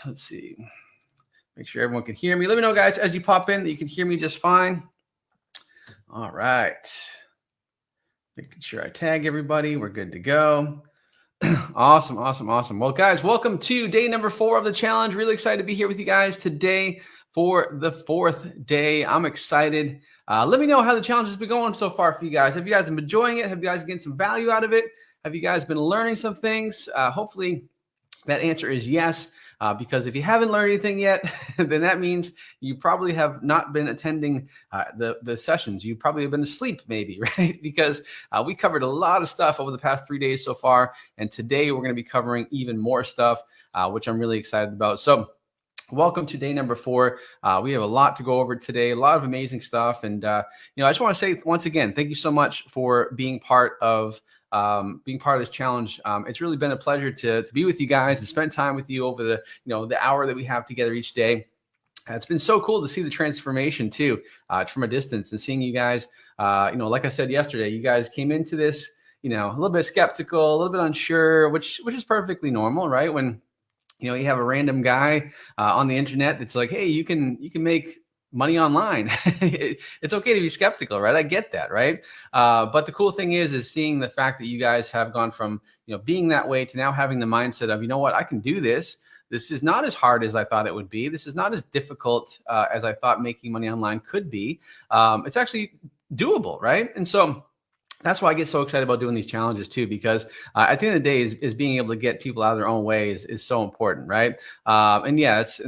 let's see. Make sure everyone can hear me. Let me know, guys, as you pop in that you can hear me just fine. All right. Making sure I tag everybody. We're good to go. Awesome. Well, guys, welcome to day number 4 of the challenge. Really excited to be here with you guys today for the 4th day. I'm excited. Let me know how the challenge has been going so far for you guys. Have you guys been enjoying it? Have you guys getting some value out of it? Have you guys been learning some things? Hopefully that answer is yes. Because if you haven't learned anything yet, then that means you probably have not been attending the sessions. You probably have been asleep maybe, right? Because we covered a lot of stuff over the past 3 days so far. And today we're going to be covering even more stuff, which I'm really excited about. So welcome to day number 4. We have a lot to go over today, a lot of amazing stuff. And, I just want to say once again, thank you so much for being part of this challenge. It's really been a pleasure to be with you guys and spend time with you over the hour that we have together each day. It's been so cool to see the transformation too, from a distance, and seeing you guys, like I said yesterday, you guys came into this, a little bit skeptical, a little bit unsure, which is perfectly normal, right? When, you have a random guy on the internet that's like, hey, you can make money online. It's okay to be skeptical, right? I get that, right? But the cool thing is seeing the fact that you guys have gone from, being that way to now having the mindset of, what, I can do this. This is not as hard as I thought it would be. This is not as difficult as I thought making money online could be. It's actually doable, right? And so that's why I get so excited about doing these challenges too, because at the end of the day, is being able to get people out of their own way is so important, right? And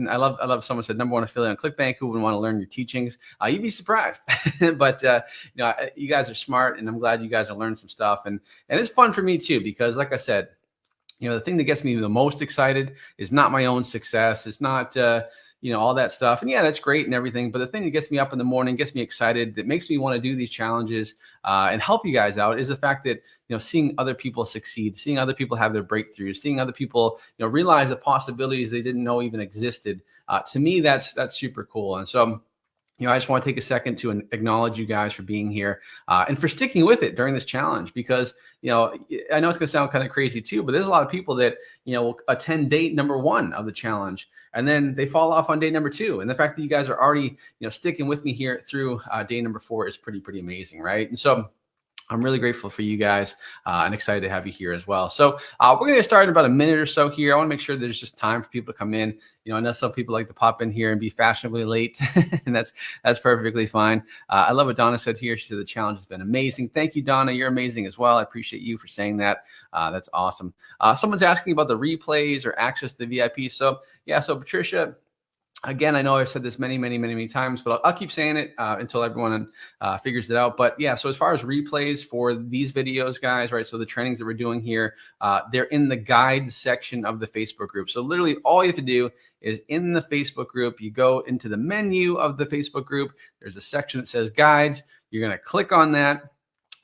I love someone said, #1 affiliate on ClickBank, who would want to learn your teachings? You'd be surprised, but you guys are smart, and I'm glad you guys are learning some stuff, and it's fun for me too, because like I said, the thing that gets me the most excited is not my own success. It's not, all that stuff. And yeah, that's great and everything. But the thing that gets me up in the morning, gets me excited, that makes me want to do these challenges and help you guys out is the fact that, seeing other people succeed, seeing other people have their breakthroughs, seeing other people, realize the possibilities they didn't know even existed. To me, that's super cool. And so, I just want to take a second to acknowledge you guys for being here and for sticking with it during this challenge, because, I know it's going to sound kind of crazy too, but there's a lot of people that, will attend day number 1 of the challenge, and then they fall off on day number 2. And the fact that you guys are already, sticking with me here through day number 4 is pretty amazing, right? And so I'm really grateful for you guys and excited to have you here as well. So we're going to get started in about a minute or so here. I want to make sure there's just time for people to come in. I know some people like to pop in here and be fashionably late, and that's perfectly fine. I love what Donna said here. She said the challenge has been amazing. Thank you, Donna. You're amazing as well. I appreciate you for saying that. That's awesome. Someone's asking about the replays or access to the VIP. So Patricia, again, I know I've said this many times, but I'll keep saying it until everyone figures it out. But yeah, so as far as replays for these videos, guys, right? So the trainings that we're doing here, they're in the guides section of the Facebook group. So literally all you have to do is in the Facebook group, you go into the menu of the Facebook group. There's a section that says guides. You're going to click on that,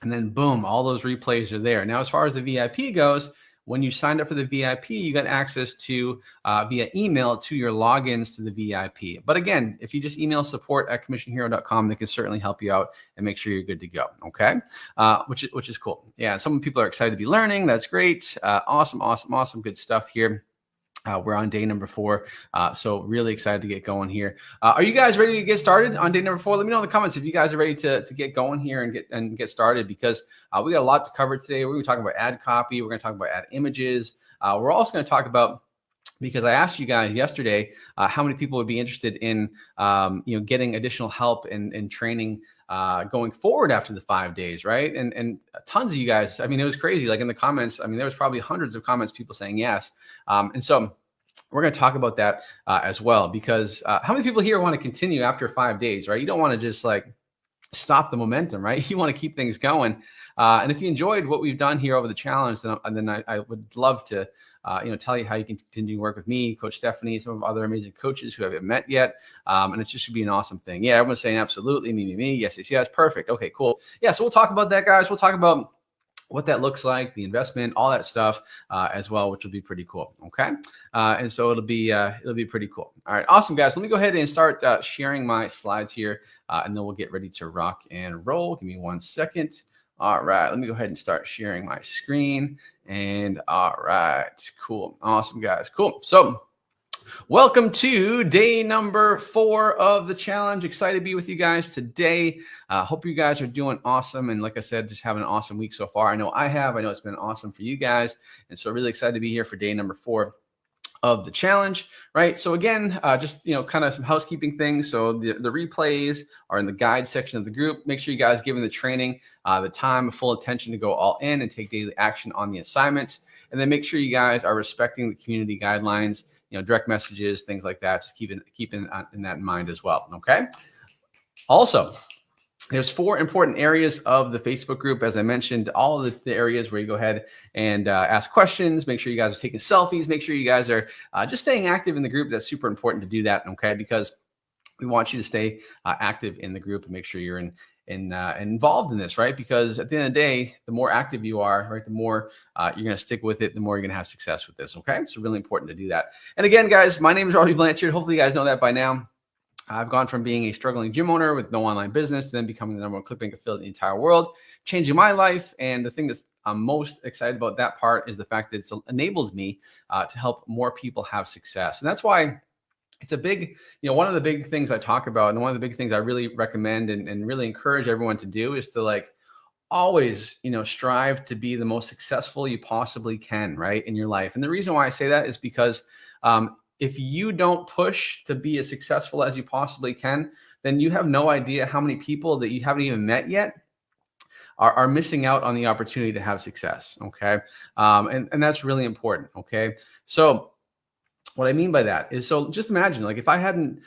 and then boom, all those replays are there. Now, as far as the VIP goes, when you signed up for the VIP, you got access to via email to your logins to the VIP. But again, if you just email support@commissionhero.com, they can certainly help you out and make sure you're good to go. Okay, which is cool. Yeah, some people are excited to be learning. That's great. Awesome. Good stuff here. We're on day number 4, so really excited to get going here. Are you guys ready to get started on day number 4? Let me know in the comments if you guys are ready to get going here and get started, because we got a lot to cover today. We're going to talk about ad copy. We're going to talk about ad images. We're also going to talk about, because I asked you guys yesterday how many people would be interested in getting additional help and training going forward after the 5 days, right? And tons of you guys, it was crazy. Like in the comments, there was probably hundreds of comments, people saying yes. And so we're going to talk about that as well, because how many people here want to continue after 5 days, right? You don't want to just like stop the momentum, right? You want to keep things going. And if you enjoyed what we've done here over the challenge, then I would love to tell you how you can continue to work with me, Coach Stephanie, some of other amazing coaches who haven't met yet. And it just should be an awesome thing. Yeah, everyone's saying absolutely, me. Yes. Perfect. Okay, cool. Yeah, so we'll talk about that, guys. We'll talk about what that looks like, the investment, all that stuff as well, which will be pretty cool. Okay, and so it'll be pretty cool. All right, awesome, guys. Let me go ahead and start sharing my slides here, and then we'll get ready to rock and roll. Give me 1 second. All right, let me go ahead and start sharing my screen. And all right, cool, awesome, guys, cool. So Welcome to day number 4 of the challenge. Excited to be with you guys today. Hope you guys are doing awesome. And like I said, just having an awesome week so far. I know I have. I know it's been awesome for you guys. And so really excited to be here for day number 4 of the challenge, right? So again, just, kind of some housekeeping things. So the replays are in the guide section of the group. Make sure you guys give the training the time, full attention to go all in and take daily action on the assignments. And then make sure you guys are respecting the community guidelines, direct messages, things like that. Just keep in that in mind as well. Okay. Also, there's 4 important areas of the Facebook group. As I mentioned, all of the areas where you go ahead and ask questions, make sure you guys are taking selfies, make sure you guys are just staying active in the group. That's super important to do that. Okay. Because we want you to stay active in the group and make sure you're involved in this, right? Because at the end of the day, the more active you are, right, the more you're going to stick with it, the more you're going to have success with this. Okay. So really important to do that. And again, guys, my name is Robbie Blanchard. Hopefully you guys know that by now. I've gone from being a struggling gym owner with no online business to then becoming the #1 ClickBank affiliate in the entire world, changing my life. And the thing that's I'm most excited about that part is the fact that it's enabled me to help more people have success. And that's why it's a big, one of the big things I talk about, and one of the big things I really recommend and really encourage everyone to do is to always, strive to be the most successful you possibly can, right, in your life. And the reason why I say that is because if you don't push to be as successful as you possibly can, then you have no idea how many people that you haven't even met yet are missing out on the opportunity to have success. Okay. And that's really important. Okay. So what I mean by that is, so just imagine, if I hadn't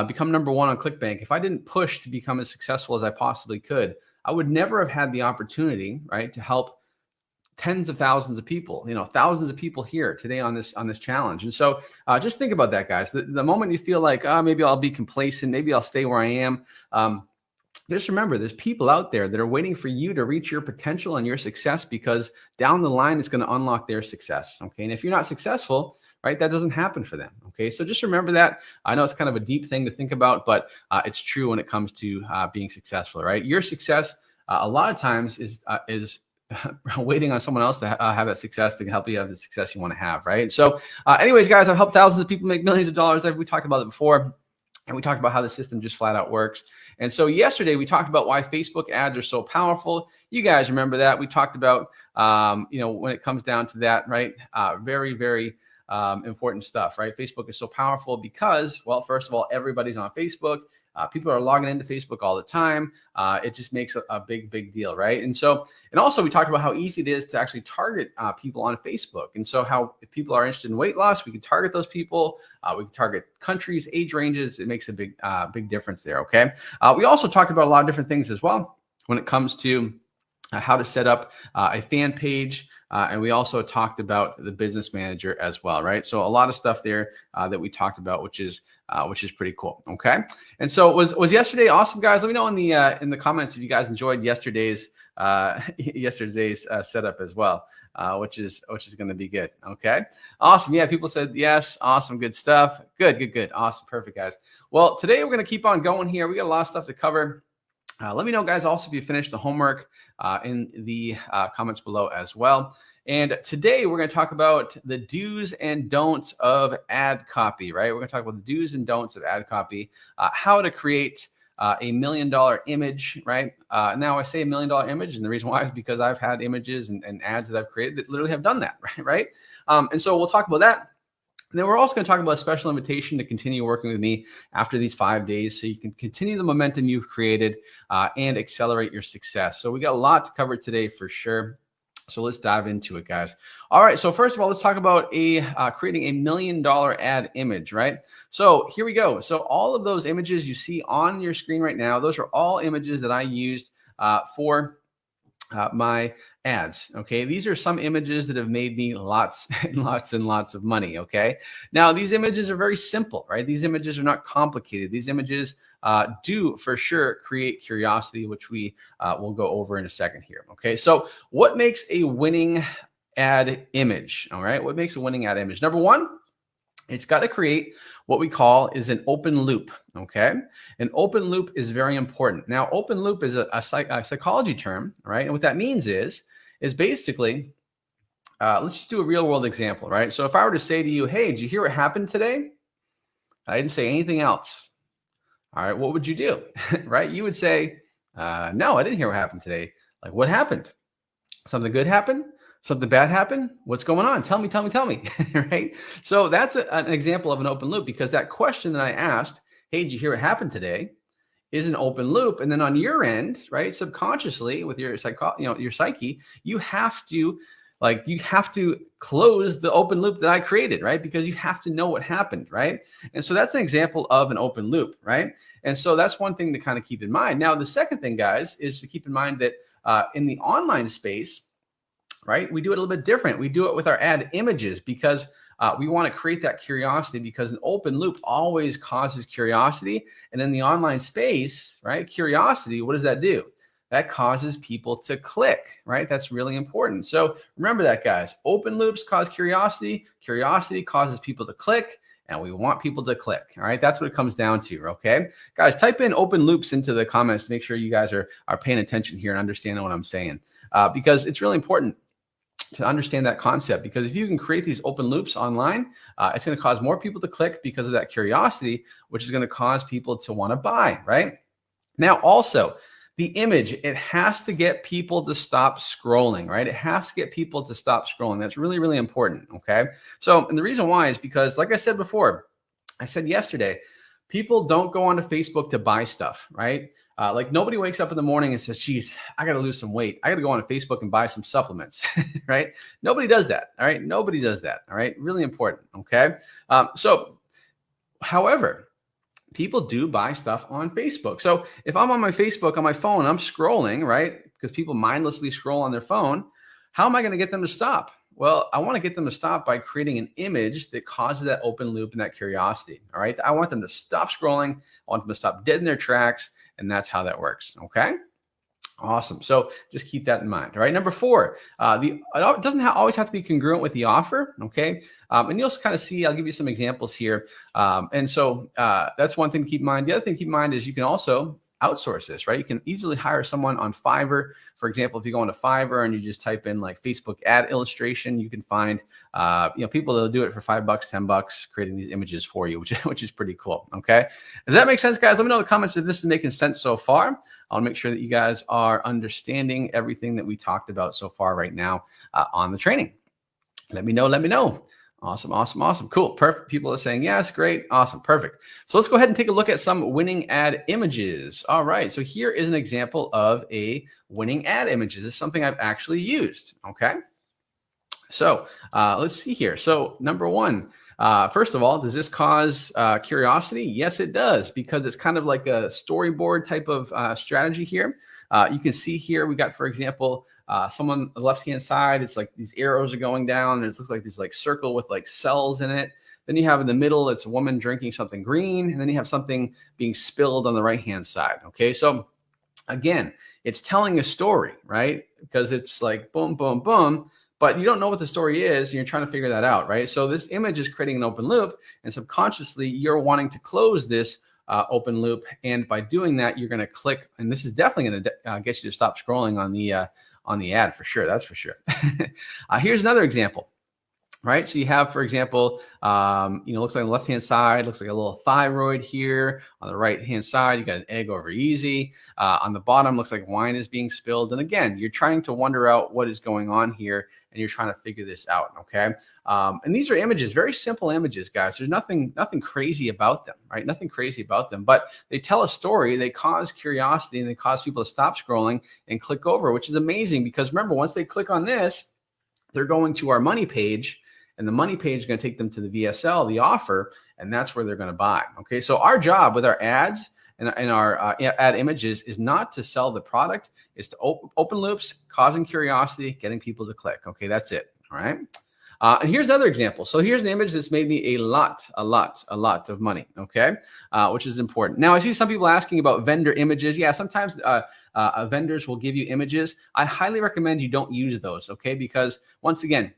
become #1 on ClickBank, if I didn't push to become as successful as I possibly could, I would never have had the opportunity, right, to help tens of thousands of people, thousands of people here today on this challenge. And so just think about that, guys. The moment you feel like, maybe I'll be complacent, maybe I'll stay where I am. Just remember, there's people out there that are waiting for you to reach your potential and your success, because down the line, it's going to unlock their success. Okay. And if you're not successful, right, that doesn't happen for them. Okay. So just remember that. I know it's kind of a deep thing to think about, but it's true when it comes to being successful, right? Your success a lot of times is waiting on someone else to have that success to help you have the success you want to have, right? So anyways, guys, I've helped thousands of people make millions of dollars. We talked about it before. And we talked about how the system just flat out works. And so yesterday we talked about why Facebook ads are so powerful. You guys remember that. We talked about, when it comes down to that, right? Very, very important stuff, right? Facebook is so powerful because, well, first of all, everybody's on Facebook. People are logging into Facebook all the time. It just makes a big, big deal, right? And so, and also we talked about how easy it is to actually target people on Facebook. And so how if people are interested in weight loss, we can target those people. We can target countries, age ranges. It makes a big, big difference there, okay? We also talked about a lot of different things as well when it comes to how to set up a fan page. And we also talked about the business manager as well, right? So a lot of stuff there that we talked about, which is pretty cool. Okay. And so was yesterday awesome, guys? Let me know in the comments if you guys enjoyed yesterday's setup as well, which is going to be good. Okay. Awesome. Yeah. People said yes. Awesome. Good stuff. Good. Awesome. Perfect, guys. Well, today we're going to keep on going here. We got a lot of stuff to cover. Let me know, guys, also if you finished the homework in the comments below as well. And today we're going to talk about the do's and don'ts of ad copy, right? We're going to talk about the do's and don'ts of ad copy, how to create a $1 million image, right? Now I say $1 million image, and the reason why is because I've had images and ads that I've created that literally have done that, right? And so we'll talk about that. And then we're also going to talk about a special invitation to continue working with me after these 5 days so you can continue the momentum you've created and accelerate your success. So we got a lot to cover today for sure. So let's dive into it, guys. All right. So first of all, let's talk about creating a $1 million ad image, right? So here we go. So all of those images you see on your screen right now, those are all images that I used for my ads. Okay. These are some images that have made me lots and lots of money. Okay. Now these images are very simple, right? These images are not complicated. These images do for sure create curiosity, which we will go over in a second here. Okay. So what makes a winning ad image? All right. What makes a winning ad image? Number one, it's got to create what we call is an open loop. Okay. An open loop is very important. Now, open loop is a psychology term, right? And what that means is basically, let's just do a real world example, right? So if I were to say to you, hey, did you hear what happened today? I didn't say anything else. All right, what would you do? Right? You would say, no, I didn't hear what happened today. Like, what happened? Something good happened? Something bad happened? What's going on? Tell me, tell me, tell me. Right? So that's an example of an open loop, because that question that I asked, hey, did you hear what happened today, is an open loop. And then on your end, right, subconsciously with your your psyche, you have to close the open loop that I created, right? Because you have to know what happened, right? And so that's an example of an open loop, right? And so that's one thing to kind of keep in mind. Now, the second thing, guys, is to keep in mind that in the online space, right, we do it a little bit different. We do it with our ad images, because we want to create that curiosity, because an open loop always causes curiosity. And in the online space, right, curiosity, what does that do? That causes people to click, right? That's really important. So remember that, guys. Open loops cause curiosity. Curiosity causes people to click, and we want people to click. All right, that's what it comes down to. Okay, guys, type in open loops into the comments to make sure you guys are paying attention here and understanding what I'm saying, because it's really important to understand that concept. Because if you can create these open loops online, it's going to cause more people to click because of that curiosity, which is going to cause people to want to buy, right? Now, also, the image, it has to get people to stop scrolling, right? It has to get people to stop scrolling. That's really, really important, okay? So, and the reason why is because, like I said before, I said yesterday, people don't go onto Facebook to buy stuff, right? Like nobody wakes up in the morning and says, geez, I got to lose some weight. I got to go onto Facebook and buy some supplements, right? Nobody does that, all right? Nobody does that, all right? Really important, okay? However, people do buy stuff on Facebook. So if I'm on my Facebook on my phone, I'm scrolling, right? Because people mindlessly scroll on their phone. How am I going to get them to stop? Well, I want to get them to stop by creating an image that causes that open loop and that curiosity. All right. I want them to stop scrolling. I want them to stop dead in their tracks. And that's how that works. Okay. Awesome. So just keep that in mind. All right. Number 4, it doesn't always have to be congruent with the offer. Okay. And you'll kind of see, I'll give you some examples here. And so that's one thing to keep in mind. The other thing to keep in mind is you can also outsource this, right? You can easily hire someone on Fiverr. For example, if you go into Fiverr and you just type in like Facebook ad illustration, you can find, people that'll do it for $5, $10, creating these images for you, which is pretty cool. Okay. Does that make sense, guys? Let me know in the comments if this is making sense so far. I'll make sure that you guys are understanding everything that we talked about so far right now on the training. Let me know. Let me know. Awesome, awesome, awesome. Cool. Perfect. People are saying yes. Great. Awesome. Perfect. So let's go ahead and take a look at some winning ad images. All right. So here is an example of a winning ad image. This is something I've actually used. Okay. So let's see here. So number 1, first of all, does this cause curiosity? Yes, it does, because it's kind of like a storyboard type of strategy here. You can see here we got, for example, someone on the left-hand side, it's like these arrows are going down, and it looks like this like circle with like cells in it. Then you have in the middle, it's a woman drinking something green, and then you have something being spilled on the right-hand side. Okay, so again, it's telling a story, right? Because it's like boom, boom, boom, but you don't know what the story is, and you're trying to figure that out, right? So this image is creating an open loop, and subconsciously you're wanting to close this open loop, and by doing that, you're going to click, and this is definitely going to get you to stop scrolling on the ad for sure. That's for sure. Here's another example. Right. So you have, for example, looks like on the left-hand side, looks like a little thyroid here. On the right-hand side, you got an egg over easy. On the bottom, looks like wine is being spilled. And again, you're trying to wonder out what is going on here, and you're trying to figure this out. Okay. And these are images, very simple images, guys. There's nothing crazy about them, right? Nothing crazy about them, but they tell a story. They cause curiosity, and they cause people to stop scrolling and click over, which is amazing, because remember, once they click on this, they're going to our money page. And the money page is going to take them to the VSL, the offer, and that's where they're going to buy. Okay, so our job with our ads and our ad images is not to sell the product. It's to open loops, causing curiosity, getting people to click. Okay, that's it. All right. And here's another example. So here's an image that's made me a lot of money. Okay, which is important. Now I see some people asking about vendor images. Yeah, sometimes vendors will give you images. I highly recommend you don't use those. Okay, because once again,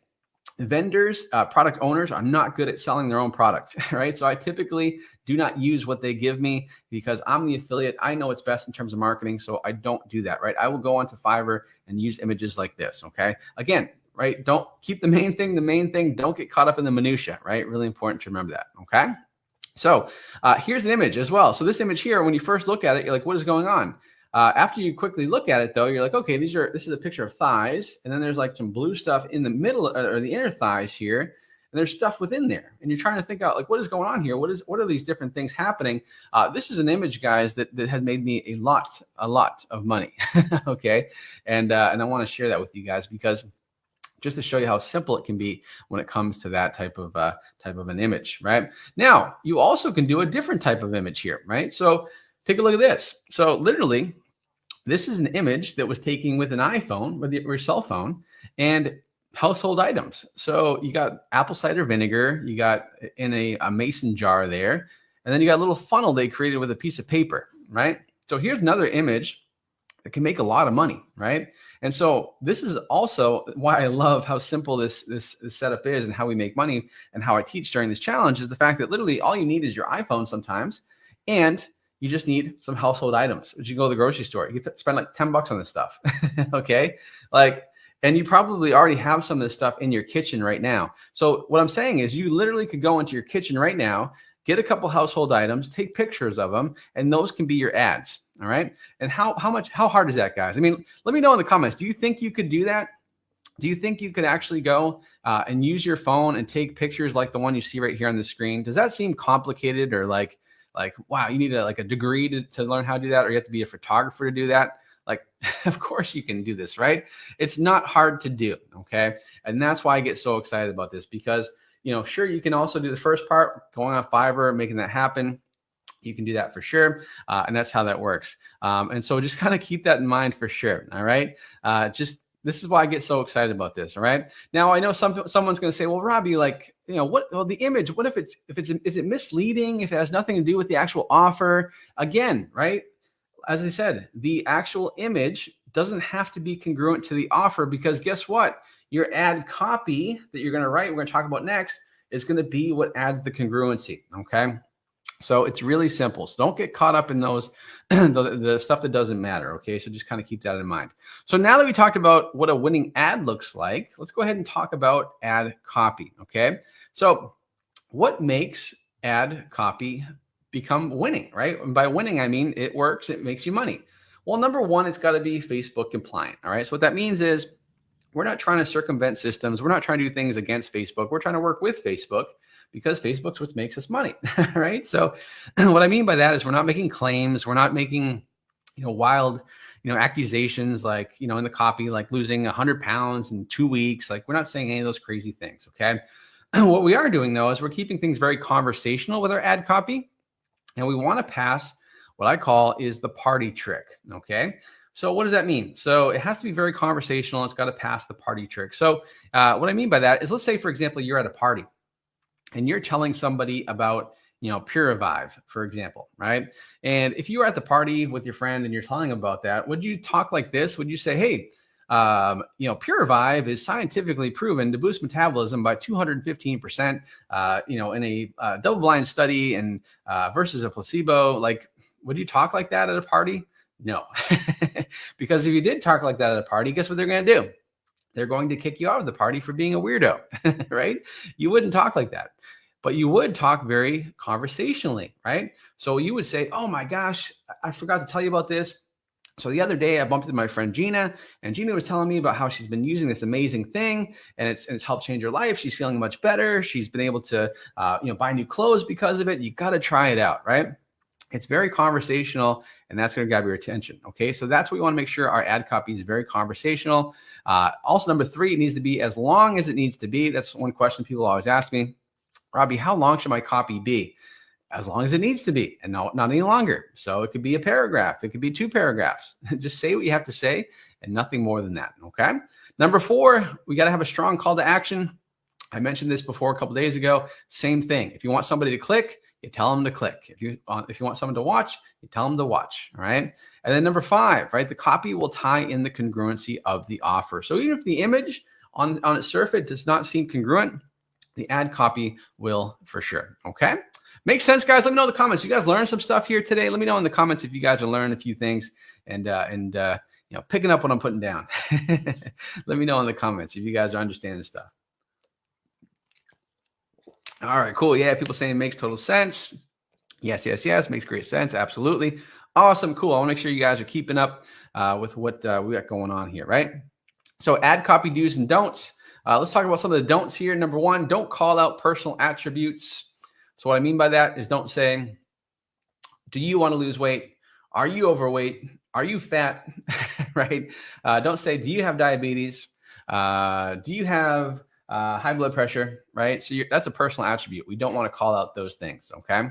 vendors, product owners are not good at selling their own product, right? So I typically do not use what they give me, because I'm the affiliate. I know what's best in terms of marketing, so I don't do that, right? I will go onto Fiverr and use images like this, okay? Again, right? Don't keep the main thing. Don't get caught up in the minutia, right? Really important to remember that, okay? So here's an image as well. So this image here, when you first look at it, you're like, what is going on? After you quickly look at it, though, you're like, okay, this is a picture of thighs, and then there's like some blue stuff in the middle or the inner thighs here, and there's stuff within there, and you're trying to think out like, what is going on here? What are these different things happening? This is an image, guys, that has made me a lot of money. Okay, and I want to share that with you guys because just to show you how simple it can be when it comes to that type of an image, right? Now, you also can do a different type of image here, right? So take a look at this. So literally, this is an image that was taken with an iPhone, with your cell phone, and household items. So you got apple cider vinegar, you got in a mason jar there, and then you got a little funnel they created with a piece of paper, right? So here's another image that can make a lot of money, right? And so this is also why I love how simple this setup is and how we make money and how I teach during this challenge is the fact that literally all you need is your iPhone sometimes, and you just need some household items. As you go to the grocery store, you spend like $10 on this stuff, okay? And you probably already have some of this stuff in your kitchen right now. So what I'm saying is you literally could go into your kitchen right now, get a couple household items, take pictures of them, and those can be your ads. All right. And how hard is that, guys? I mean, let me know in the comments. Do you think you could do that? Do you think you could actually go and use your phone and take pictures like the one you see right here on the screen? Does that seem complicated or like, wow, you need a degree to learn how to do that, or you have to be a photographer to do that? Like, of course you can do this, right? It's not hard to do. Okay. And that's why I get so excited about this because, sure, you can also do the first part, going on Fiverr, making that happen. You can do that for sure. And that's how that works. And so just kind of keep that in mind for sure. All right. This is why I get so excited about this. All right. Now I know someone's going to say, well, Robbie, the image, what is it misleading if it has nothing to do with the actual offer? Again, right? As I said, the actual image doesn't have to be congruent to the offer because guess what? Your ad copy that you're going to write, we're going to talk about next, is going to be what adds the congruency. Okay. So it's really simple. So don't get caught up in those, the stuff that doesn't matter. Okay. So just kind of keep that in mind. So now that we talked about what a winning ad looks like, let's go ahead and talk about ad copy. Okay. So what makes ad copy become winning, right? And by winning, I mean, it works, it makes you money. Well, number one, it's got to be Facebook compliant. All right. So what that means is we're not trying to circumvent systems. We're not trying to do things against Facebook. We're trying to work with Facebook, because Facebook's what makes us money, right? So what I mean by that is we're not making claims. We're not making, wild, accusations like, in the copy, like losing 100 pounds in 2 weeks. Like we're not saying any of those crazy things, okay? What we are doing though, is we're keeping things very conversational with our ad copy. And we want to pass what I call is the party trick, okay? So what does that mean? So it has to be very conversational. It's got to pass the party trick. So what I mean by that is, let's say, for example, you're at a party and you're telling somebody about, Pure Revive, for example, right? And if you were at the party with your friend and you're telling them about that, would you talk like this? Would you say, hey, Pure Revive is scientifically proven to boost metabolism by 215%, in a double-blind study and versus a placebo? Like, would you talk like that at a party? No, because if you did talk like that at a party, guess what they're going to do? They're going to kick you out of the party for being a weirdo, right? You wouldn't talk like that, but you would talk very conversationally, right? So you would say, oh my gosh, I forgot to tell you about this. So the other day I bumped into my friend Gina, and Gina was telling me about how she's been using this amazing thing, and it's helped change her life. She's feeling much better. She's been able to, buy new clothes because of it. You got to try it out, right? It's very conversational, and that's going to grab your attention. Okay, so that's what we want to make sure our ad copy is very conversational. Also, number three, it needs to be as long as it needs to be. That's one question people always ask me, Robbie, how long should my copy be? As long as it needs to be, and not any longer. So it could be a paragraph. It could be 2 paragraphs. Just say what you have to say and nothing more than that. Okay. Number 4, we got to have a strong call to action. I mentioned this before a couple days ago. Same thing. If you want somebody to click, you tell them to click. If you want someone to watch, you tell them to watch. All right. And then number 5, right? The copy will tie in the congruency of the offer. So even if the image on its surface does not seem congruent, the ad copy will for sure. Okay. Makes sense, guys. Let me know in the comments. You guys learned some stuff here today. Let me know in the comments if you guys are learning a few things and picking up what I'm putting down. Let me know in the comments if you guys are understanding stuff. All right, cool. Yeah, people saying it makes total sense. Yes, yes, yes. Makes great sense. Absolutely. Awesome. Cool. I want to make sure you guys are keeping up with what we got going on here, right? So ad copy do's and don'ts. Let's talk about some of the don'ts here. Number one, don't call out personal attributes. So what I mean by that is don't say, do you want to lose weight? Are you overweight? Are you fat? Right? Don't say, do you have diabetes? Do you have high blood pressure? Right? So that's a personal attribute. We don't want to call out those things. Okay.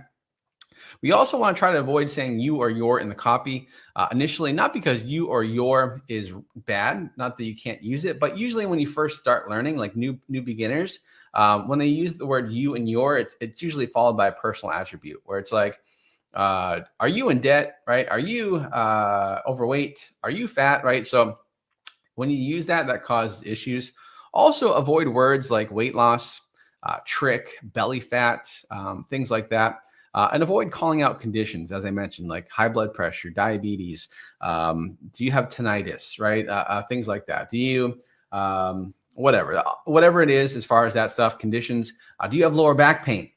We also want to try to avoid saying you or your in the copy initially, not because you or your is bad, not that you can't use it, but usually when you first start learning, like new beginners, when they use the word you and your, it's usually followed by a personal attribute where it's like, are you in debt, right? Are you overweight? Are you fat, right? So when you use that, that causes issues. Also avoid words like weight loss, trick, belly fat, things like that. And avoid calling out conditions, as I mentioned, like high blood pressure, diabetes. Do you have tinnitus, right? Things like that. Do you, whatever it is, as far as that stuff, conditions. Do you have lower back pain?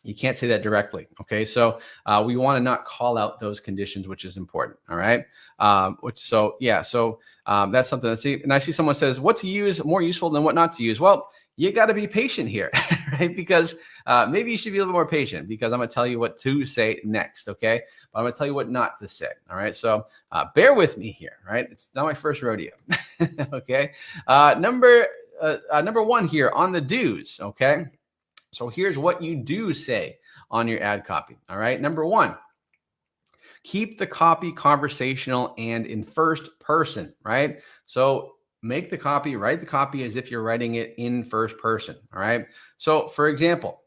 You can't say that directly. Okay. So we want to not call out those conditions, which is important. All right. That's something to see. And I see someone says, what to use more useful than what not to use. Well, you got to be patient here, right? Because maybe you should be a little more patient because I'm going to tell you what to say next. Okay. But I'm going to tell you what not to say. All right. So bear with me here. Right. It's not my first rodeo. Okay. Number one here on the do's. Okay. So here's what you do say on your ad copy. All right. Number one, keep the copy conversational and in first person, right? So make the copy, write the copy as if you're writing it in first person. All right. So for example,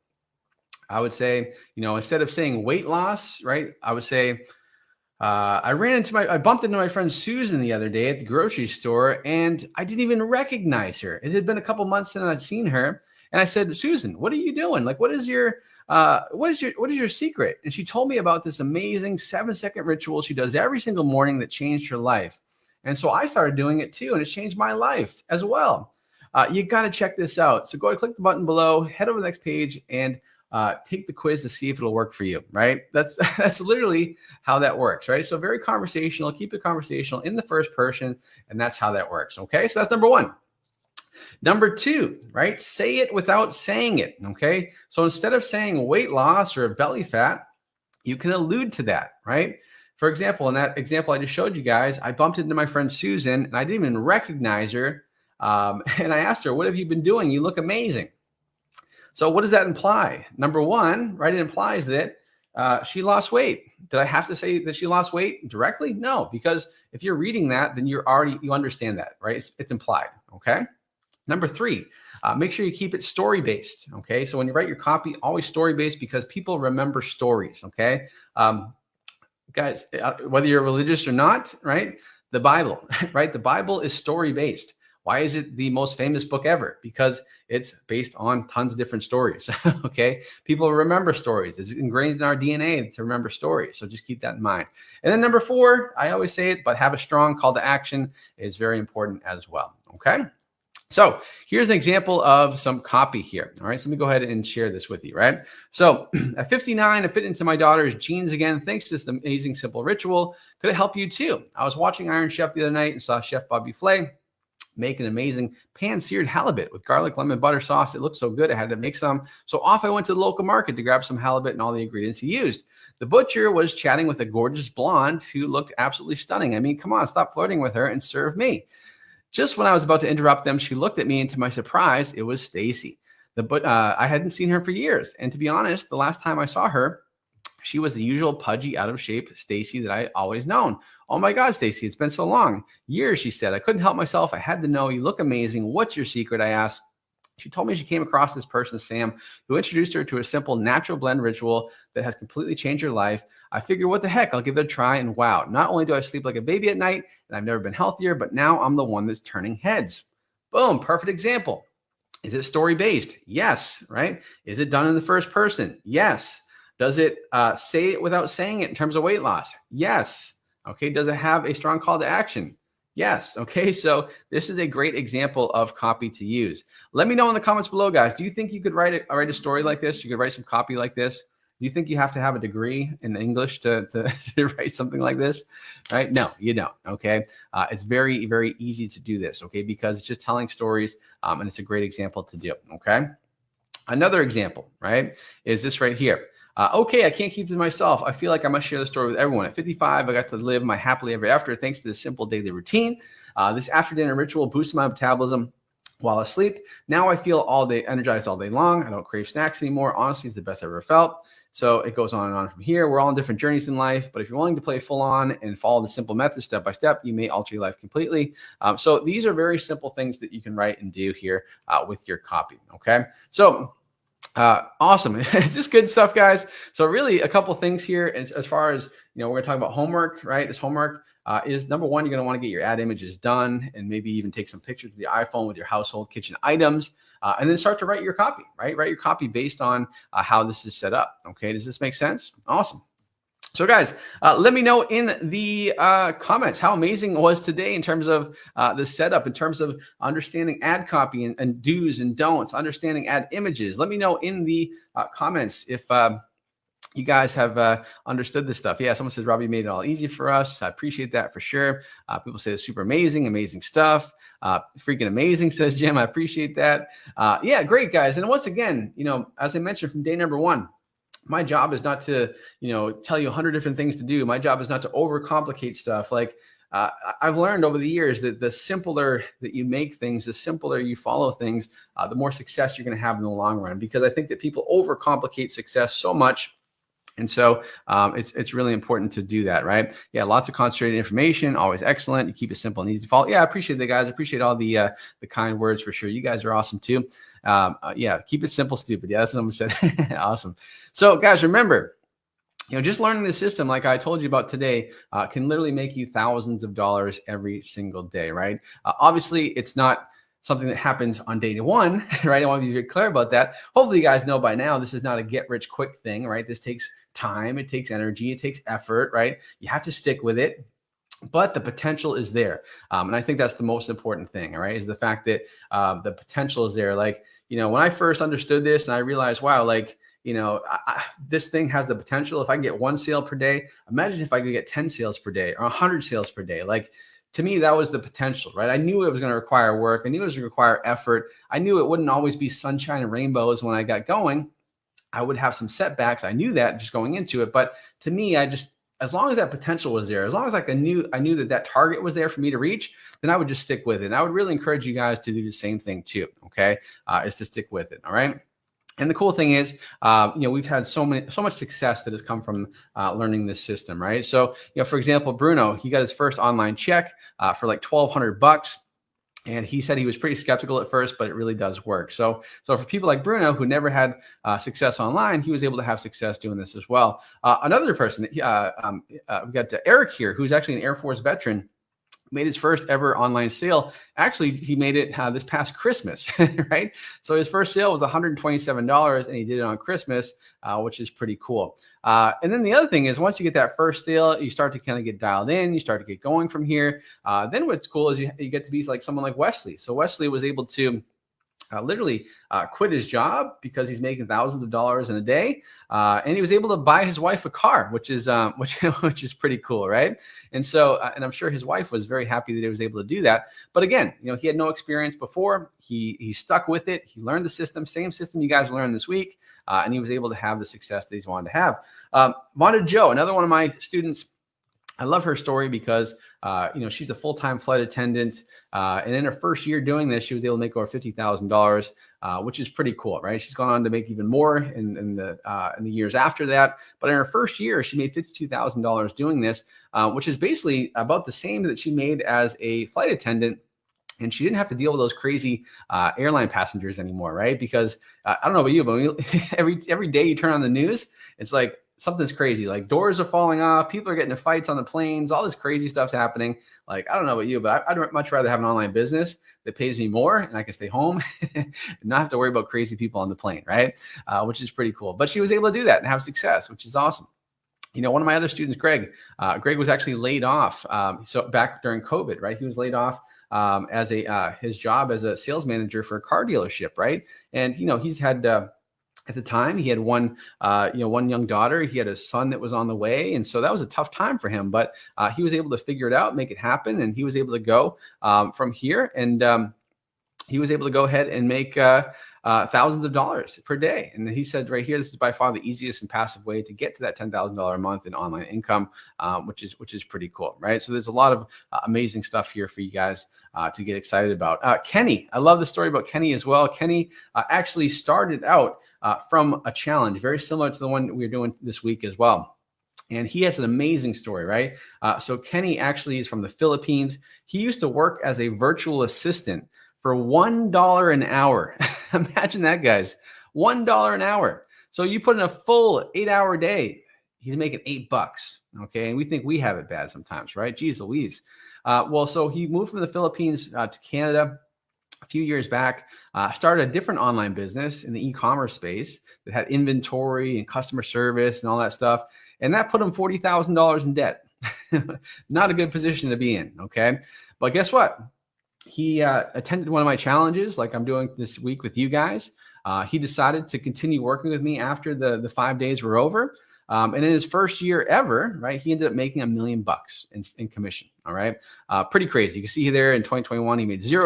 I would say, instead of saying weight loss, right? I would say, I bumped into my friend Susan the other day at the grocery store and I didn't even recognize her. It had been a couple months since I'd seen her. And I said, Susan, what are you doing? Like, what is your secret? And she told me about this amazing 7-second ritual she does every single morning that changed her life. And so I started doing it too, and it's changed my life as well. You got to check this out. So go ahead, click the button below, head over to the next page, and take the quiz to see if it'll work for you, right? That's literally how that works, right? So very conversational, keep it conversational in the first person, and that's how that works, okay? So that's number one. Number two, right? Say it without saying it, okay? So instead of saying weight loss or belly fat, you can allude to that, right? For example, in that example I just showed you guys, I bumped into my friend Susan and I didn't even recognize her. And I asked her, what have you been doing? You look amazing. So what does that imply? Number one, right? It implies that she lost weight. Did I have to say that she lost weight directly? No, because if you're reading that, then you understand that, right? It's implied, okay? Number three, make sure you keep it story-based, okay? So when you write your copy, always story-based because people remember stories, okay? Guys, whether you're religious or not, right? The Bible, right? The Bible is story-based. Why is it the most famous book ever? Because it's based on tons of different stories, okay? People remember stories. It's ingrained in our DNA to remember stories. So just keep that in mind. And then number four, I always say it, but have a strong call to action is very important as well, okay? So here's an example of some copy here. All right, so let me go ahead and share this with you, right? So at 59, I fit into my daughter's jeans again. Thanks to this amazing simple ritual. Could it help you too? I was watching Iron Chef the other night and saw Chef Bobby Flay make an amazing pan-seared halibut with garlic, lemon, butter sauce. It looked so good, I had to make some. So off I went to the local market to grab some halibut and all the ingredients he used. The butcher was chatting with a gorgeous blonde who looked absolutely stunning. I mean, come on, stop flirting with her and serve me. Just when I was about to interrupt them, she looked at me, and to my surprise, it was Stacy. I hadn't seen her for years, and to be honest, the last time I saw her, she was the usual pudgy, out of shape Stacy that I always known. Oh my God, Stacy, it's been so long. Years, she said. I couldn't help myself. I had to know. You look amazing. What's your secret? I asked. She told me she came across this person, Sam, who introduced her to a simple natural blend ritual that has completely changed her life. I figured, what the heck? I'll give it a try. And wow, not only do I sleep like a baby at night, and I've never been healthier, but now I'm the one that's turning heads. Boom, perfect example. Is it story-based? Yes, right? Is it done in the first person? Yes. Does it say it without saying it in terms of weight loss? Yes. Okay. Does it have a strong call to action? Yes. Okay. So this is a great example of copy to use. Let me know in the comments below, guys. Do you think you could write a story like this? You could write some copy like this? Do you think you have to have a degree in English to to write something like this? Right? No, you don't. Okay. It's very, very easy to do this. Okay. Because it's just telling stories, and it's a great example to do. Okay. Another example, right, is this right here. Okay, I can't keep this to myself. I feel like I must share the story with everyone. At 55, I got to live my happily ever after thanks to this simple daily routine. This after dinner ritual boosted my metabolism while asleep. Now I feel all day energized all day long. I don't crave snacks anymore. Honestly, it's the best I've ever felt. So it goes on and on from here. We're all on different journeys in life, but if you're willing to play full on and follow the simple method step by step, you may alter your life completely. So these are very simple things that you can write and do here with your copy. Okay. So awesome. It's just good stuff, guys. So really a couple things here as far as, we're going to talk about homework, right? This homework is number one, you're going to want to get your ad images done and maybe even take some pictures with the iPhone with your household kitchen items, and then start to write your copy, right? Write your copy based on how this is set up. Okay. Does this make sense? Awesome. So guys, let me know in the comments how amazing it was today in terms of the setup, in terms of understanding ad copy and do's and don'ts, understanding ad images. Let me know in the comments if you guys have understood this stuff. Yeah, someone says, Robbie made it all easy for us. I appreciate that for sure. People say it's super amazing stuff. Freaking amazing, says Jim. I appreciate that. Yeah, great, guys. And once again, as I mentioned from day number one, my job is not to, tell you 100 different things to do. My job is not to overcomplicate stuff. Like I've learned over the years that the simpler that you make things, the simpler you follow things, the more success you're going to have in the long run. Because I think that people overcomplicate success so much. And so it's really important to do that, right? Yeah, lots of concentrated information, always excellent. You keep it simple and easy to follow. Yeah, I appreciate the guys. I appreciate all the kind words for sure. You guys are awesome too. Yeah, keep it simple, stupid. Yeah, that's what someone said. Awesome. So guys, remember, just learning the system, like I told you about today, can literally make you thousands of dollars every single day, right? Obviously, it's not something that happens on day one, right? I want to be very clear about that. Hopefully you guys know by now, this is not a get rich quick thing, right? This takes time, it takes energy, it takes effort, right? You have to stick with it, but the potential is there. And I think that's the most important thing, right? Is the fact that the potential is there. Like, when I first understood this and I realized, wow, like, this thing has the potential. If I can get 1 sale per day, imagine if I could get 10 sales per day or 100 sales per day. Like, to me, that was the potential, right? I knew it was going to require work. I knew it was going to require effort. I knew it wouldn't always be sunshine and rainbows when I got going. I would have some setbacks. I knew that just going into it. But to me, as long as that potential was there, as long as I knew that target was there for me to reach, then I would just stick with it. And I would really encourage you guys to do the same thing too. Okay. Is to stick with it. All right. And the cool thing is, we've had so much success that has come from learning this system, right? So, for example, Bruno, he got his first online check for like $1,200. And he said he was pretty skeptical at first, but it really does work. So for people like Bruno, who never had success online, he was able to have success doing this as well. Another person, we got Eric here, who's actually an Air Force veteran, made his first ever online sale. Actually, he made it this past Christmas, right? So his first sale was $127, and he did it on Christmas, which is pretty cool. And then the other thing is, once you get that first sale, you start to kind of get dialed in. You start to get going from here. Then what's cool is you get to be like someone like Wesley. So Wesley was able to literally quit his job because he's making thousands of dollars in a day, and he was able to buy his wife a car, which is which is pretty cool, right? And so, and I'm sure his wife was very happy that he was able to do that. But again, he had no experience before. He stuck with it. He learned the system, same system you guys learned this week, and he was able to have the success that he's wanted to have. Vonda Joe, another one of my students. I love her story because, she's a full-time flight attendant. And in her first year doing this, she was able to make over $50,000, which is pretty cool, right? She's gone on to make even more in the years after that. But in her first year, she made $52,000 doing this, which is basically about the same that she made as a flight attendant. And she didn't have to deal with those crazy airline passengers anymore, right? Because I don't know about you, but every day you turn on the news, it's like, something's crazy, like doors are falling off, people are getting into fights on the planes, all this crazy stuff's happening. Like, I don't know about you, but I'd much rather have an online business that pays me more and I can stay home and not have to worry about crazy people on the plane, right? Which is pretty cool. But she was able to do that and have success, which is awesome. One of my other students, Greg was actually laid off. So back during COVID, right? He was laid off as his job as a sales manager for a car dealership, right? And, he's had at the time. He had one young daughter. He had a son that was on the way. And so that was a tough time for him, but he was able to figure it out, make it happen. And he was able to go from here. And he was able to go ahead and make thousands of dollars per day. And he said right here, this is by far the easiest and passive way to get to that $10,000 a month in online income, which is pretty cool, right? So there's a lot of amazing stuff here for you guys to get excited about. Kenny, I love the story about Kenny as well. Kenny actually started out from a challenge very similar to the one we're doing this week as well. And he has an amazing story, right? So Kenny actually is from the Philippines. He used to work as a virtual assistant for $1 an hour. Imagine that, guys. $1 an hour. So you put in a full 8-hour day, he's making $8. Okay. And we think we have it bad sometimes, right? Geez Louise. So he moved from the Philippines to Canada a few years back, started a different online business in the e-commerce space that had inventory and customer service and all that stuff. And that put him $40,000 in debt. Not a good position to be in. Okay. But guess what? He attended one of my challenges like I'm doing this week with you guys. He decided to continue working with me after the 5 days were over. And in his first year ever, right, he ended up making $1 million in commission. All right. Pretty crazy. You can see there in 2021, he made $0.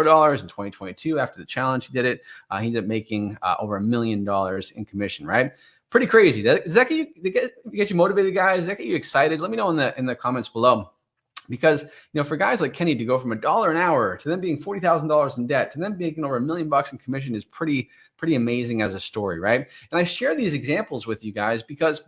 In 2022, after the challenge, he did it. He ended up making over $1 million in commission, right? Pretty crazy. Does that get you motivated, guys? Does that get you excited? Let me know in the comments below. Because, for guys like Kenny to go from $1 an hour to them being $40,000 in debt to them making over $1 million in commission is pretty amazing as a story, right? And I share these examples with you guys because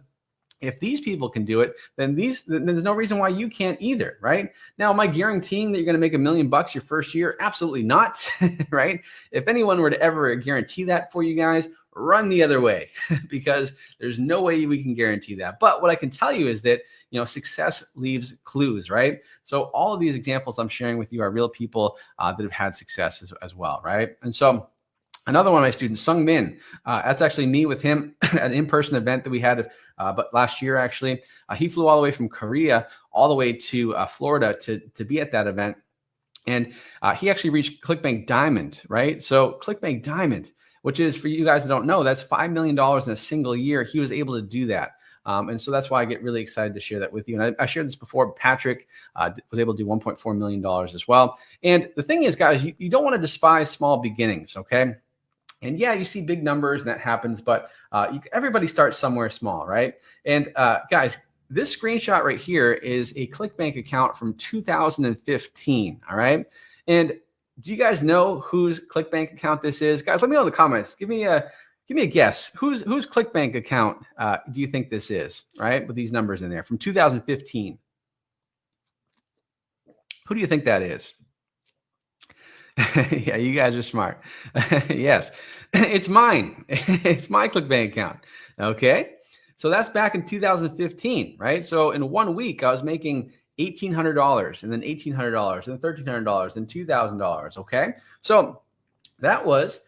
if these people can do it, then there's no reason why you can't either, right? Now, am I guaranteeing that you're going to make $1 million your first year? Absolutely not, right? If anyone were to ever guarantee that for you guys, run the other way because there's no way we can guarantee that. But what I can tell you is that, success leaves clues, right? So all of these examples I'm sharing with you are real people that have had success as well, right? And so another one of my students, Sung Min, that's actually me with him at an in-person event that we had but last year, actually. He flew all the way from Korea all the way to Florida to be at that event. And he actually reached ClickBank Diamond, right? So ClickBank Diamond, which is, for you guys that don't know, that's $5 million in a single year. He was able to do that. And so that's why I get really excited to share that with you. And I shared this before. Patrick was able to do $1.4 million as well. And the thing is, guys, you don't want to despise small beginnings, okay? And yeah, you see big numbers and that happens, but everybody starts somewhere small, right? And guys, this screenshot right here is a ClickBank account from 2015, all right? And do you guys know whose ClickBank account this is? Guys, let me know in the comments. Give me a guess. Whose ClickBank account do you think this is, right? With these numbers in there from 2015. Who do you think that is? Yeah, you guys are smart. Yes, it's mine. It's my ClickBank account. Okay. So that's back in 2015, right? So in 1 week, I was making $1,800 and then $1,800 and $1,300 and $2,000. Okay. So that was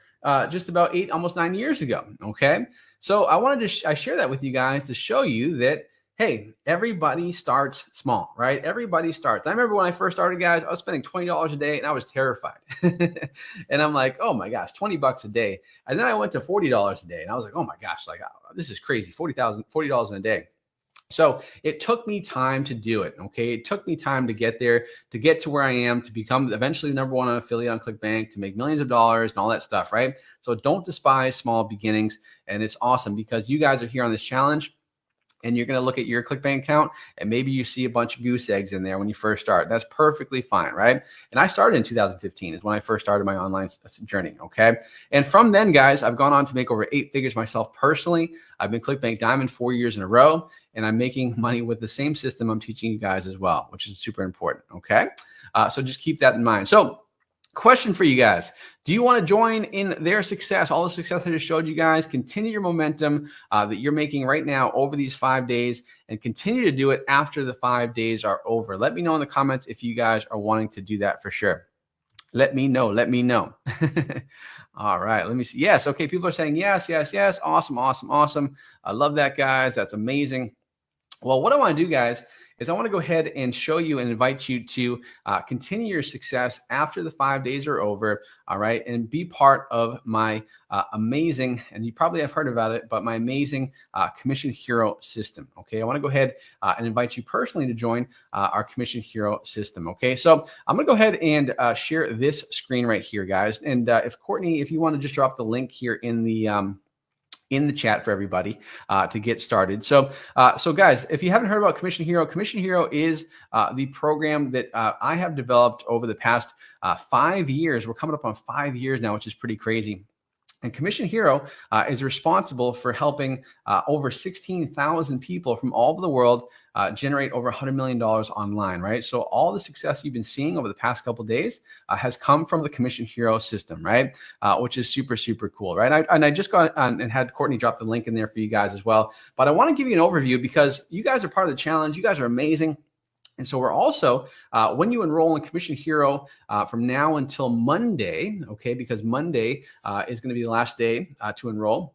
just about almost 9 years ago. Okay. So I wanted to I share that with you guys to show you that, hey, everybody starts small, right? Everybody starts. I remember when I first started, guys, I was spending $20 a day and I was terrified. And I'm like, oh my gosh, $20 a day. And then I went to $40 a day and I was like, oh my gosh, this is crazy. $40 in a day. So it took me time to do it. Okay. It took me time to get there, to get to where I am, to become eventually the #1 affiliate on ClickBank, to make millions of dollars and all that stuff. Right. So don't despise small beginnings. And it's awesome because you guys are here on this challenge. And you're going to look at your ClickBank account and maybe you see a bunch of goose eggs in there when you first start. That's perfectly fine, right? And I started in 2015 is when I first started my online journey, okay? And from then, guys, I've gone on to make over 8 figures myself personally. I've been ClickBank Diamond 4 years in a row, and I'm making money with the same system I'm teaching you guys as well, which is super important, okay? So just keep that in mind. So question for you guys. Do you want to join in their success, all the success I just showed you guys, continue your momentum that you're making right now over these 5 days and continue to do it after the 5 days are over? Let me know in the comments if you guys are wanting to do that for sure. Let me know. Let me know. All right. Let me see. Yes. Okay. People are saying yes, yes, yes. Awesome, awesome, awesome. I love that, guys. That's amazing. Well, what I want to do, guys, is I want to go ahead and show you and invite you to continue your success after the 5 days are over. All right. And be part of my amazing, and you probably have heard about it, but my amazing Commission Hero system. Okay. I want to go ahead and invite you personally to join our Commission Hero system. Okay. So I'm going to go ahead and share this screen right here, guys. And if Courtney, if you want to just drop the link here in the chat for everybody to get started. So guys, if you haven't heard about Commission Hero is the program that I have developed over the past 5 years. We're coming up on 5 years now, which is pretty crazy. And Commission Hero is responsible for helping over 16,000 people from all over the world generate over $100 million online, right? So all the success you've been seeing over the past couple of days has come from the Commission Hero system, right? Which is super, super cool, right? I just got on and had Courtney drop the link in there for you guys as well. But I want to give you an overview because you guys are part of the challenge. You guys are amazing. And so we're also, when you enroll in Commission Hero from now until Monday, okay, because Monday is going to be the last day to enroll,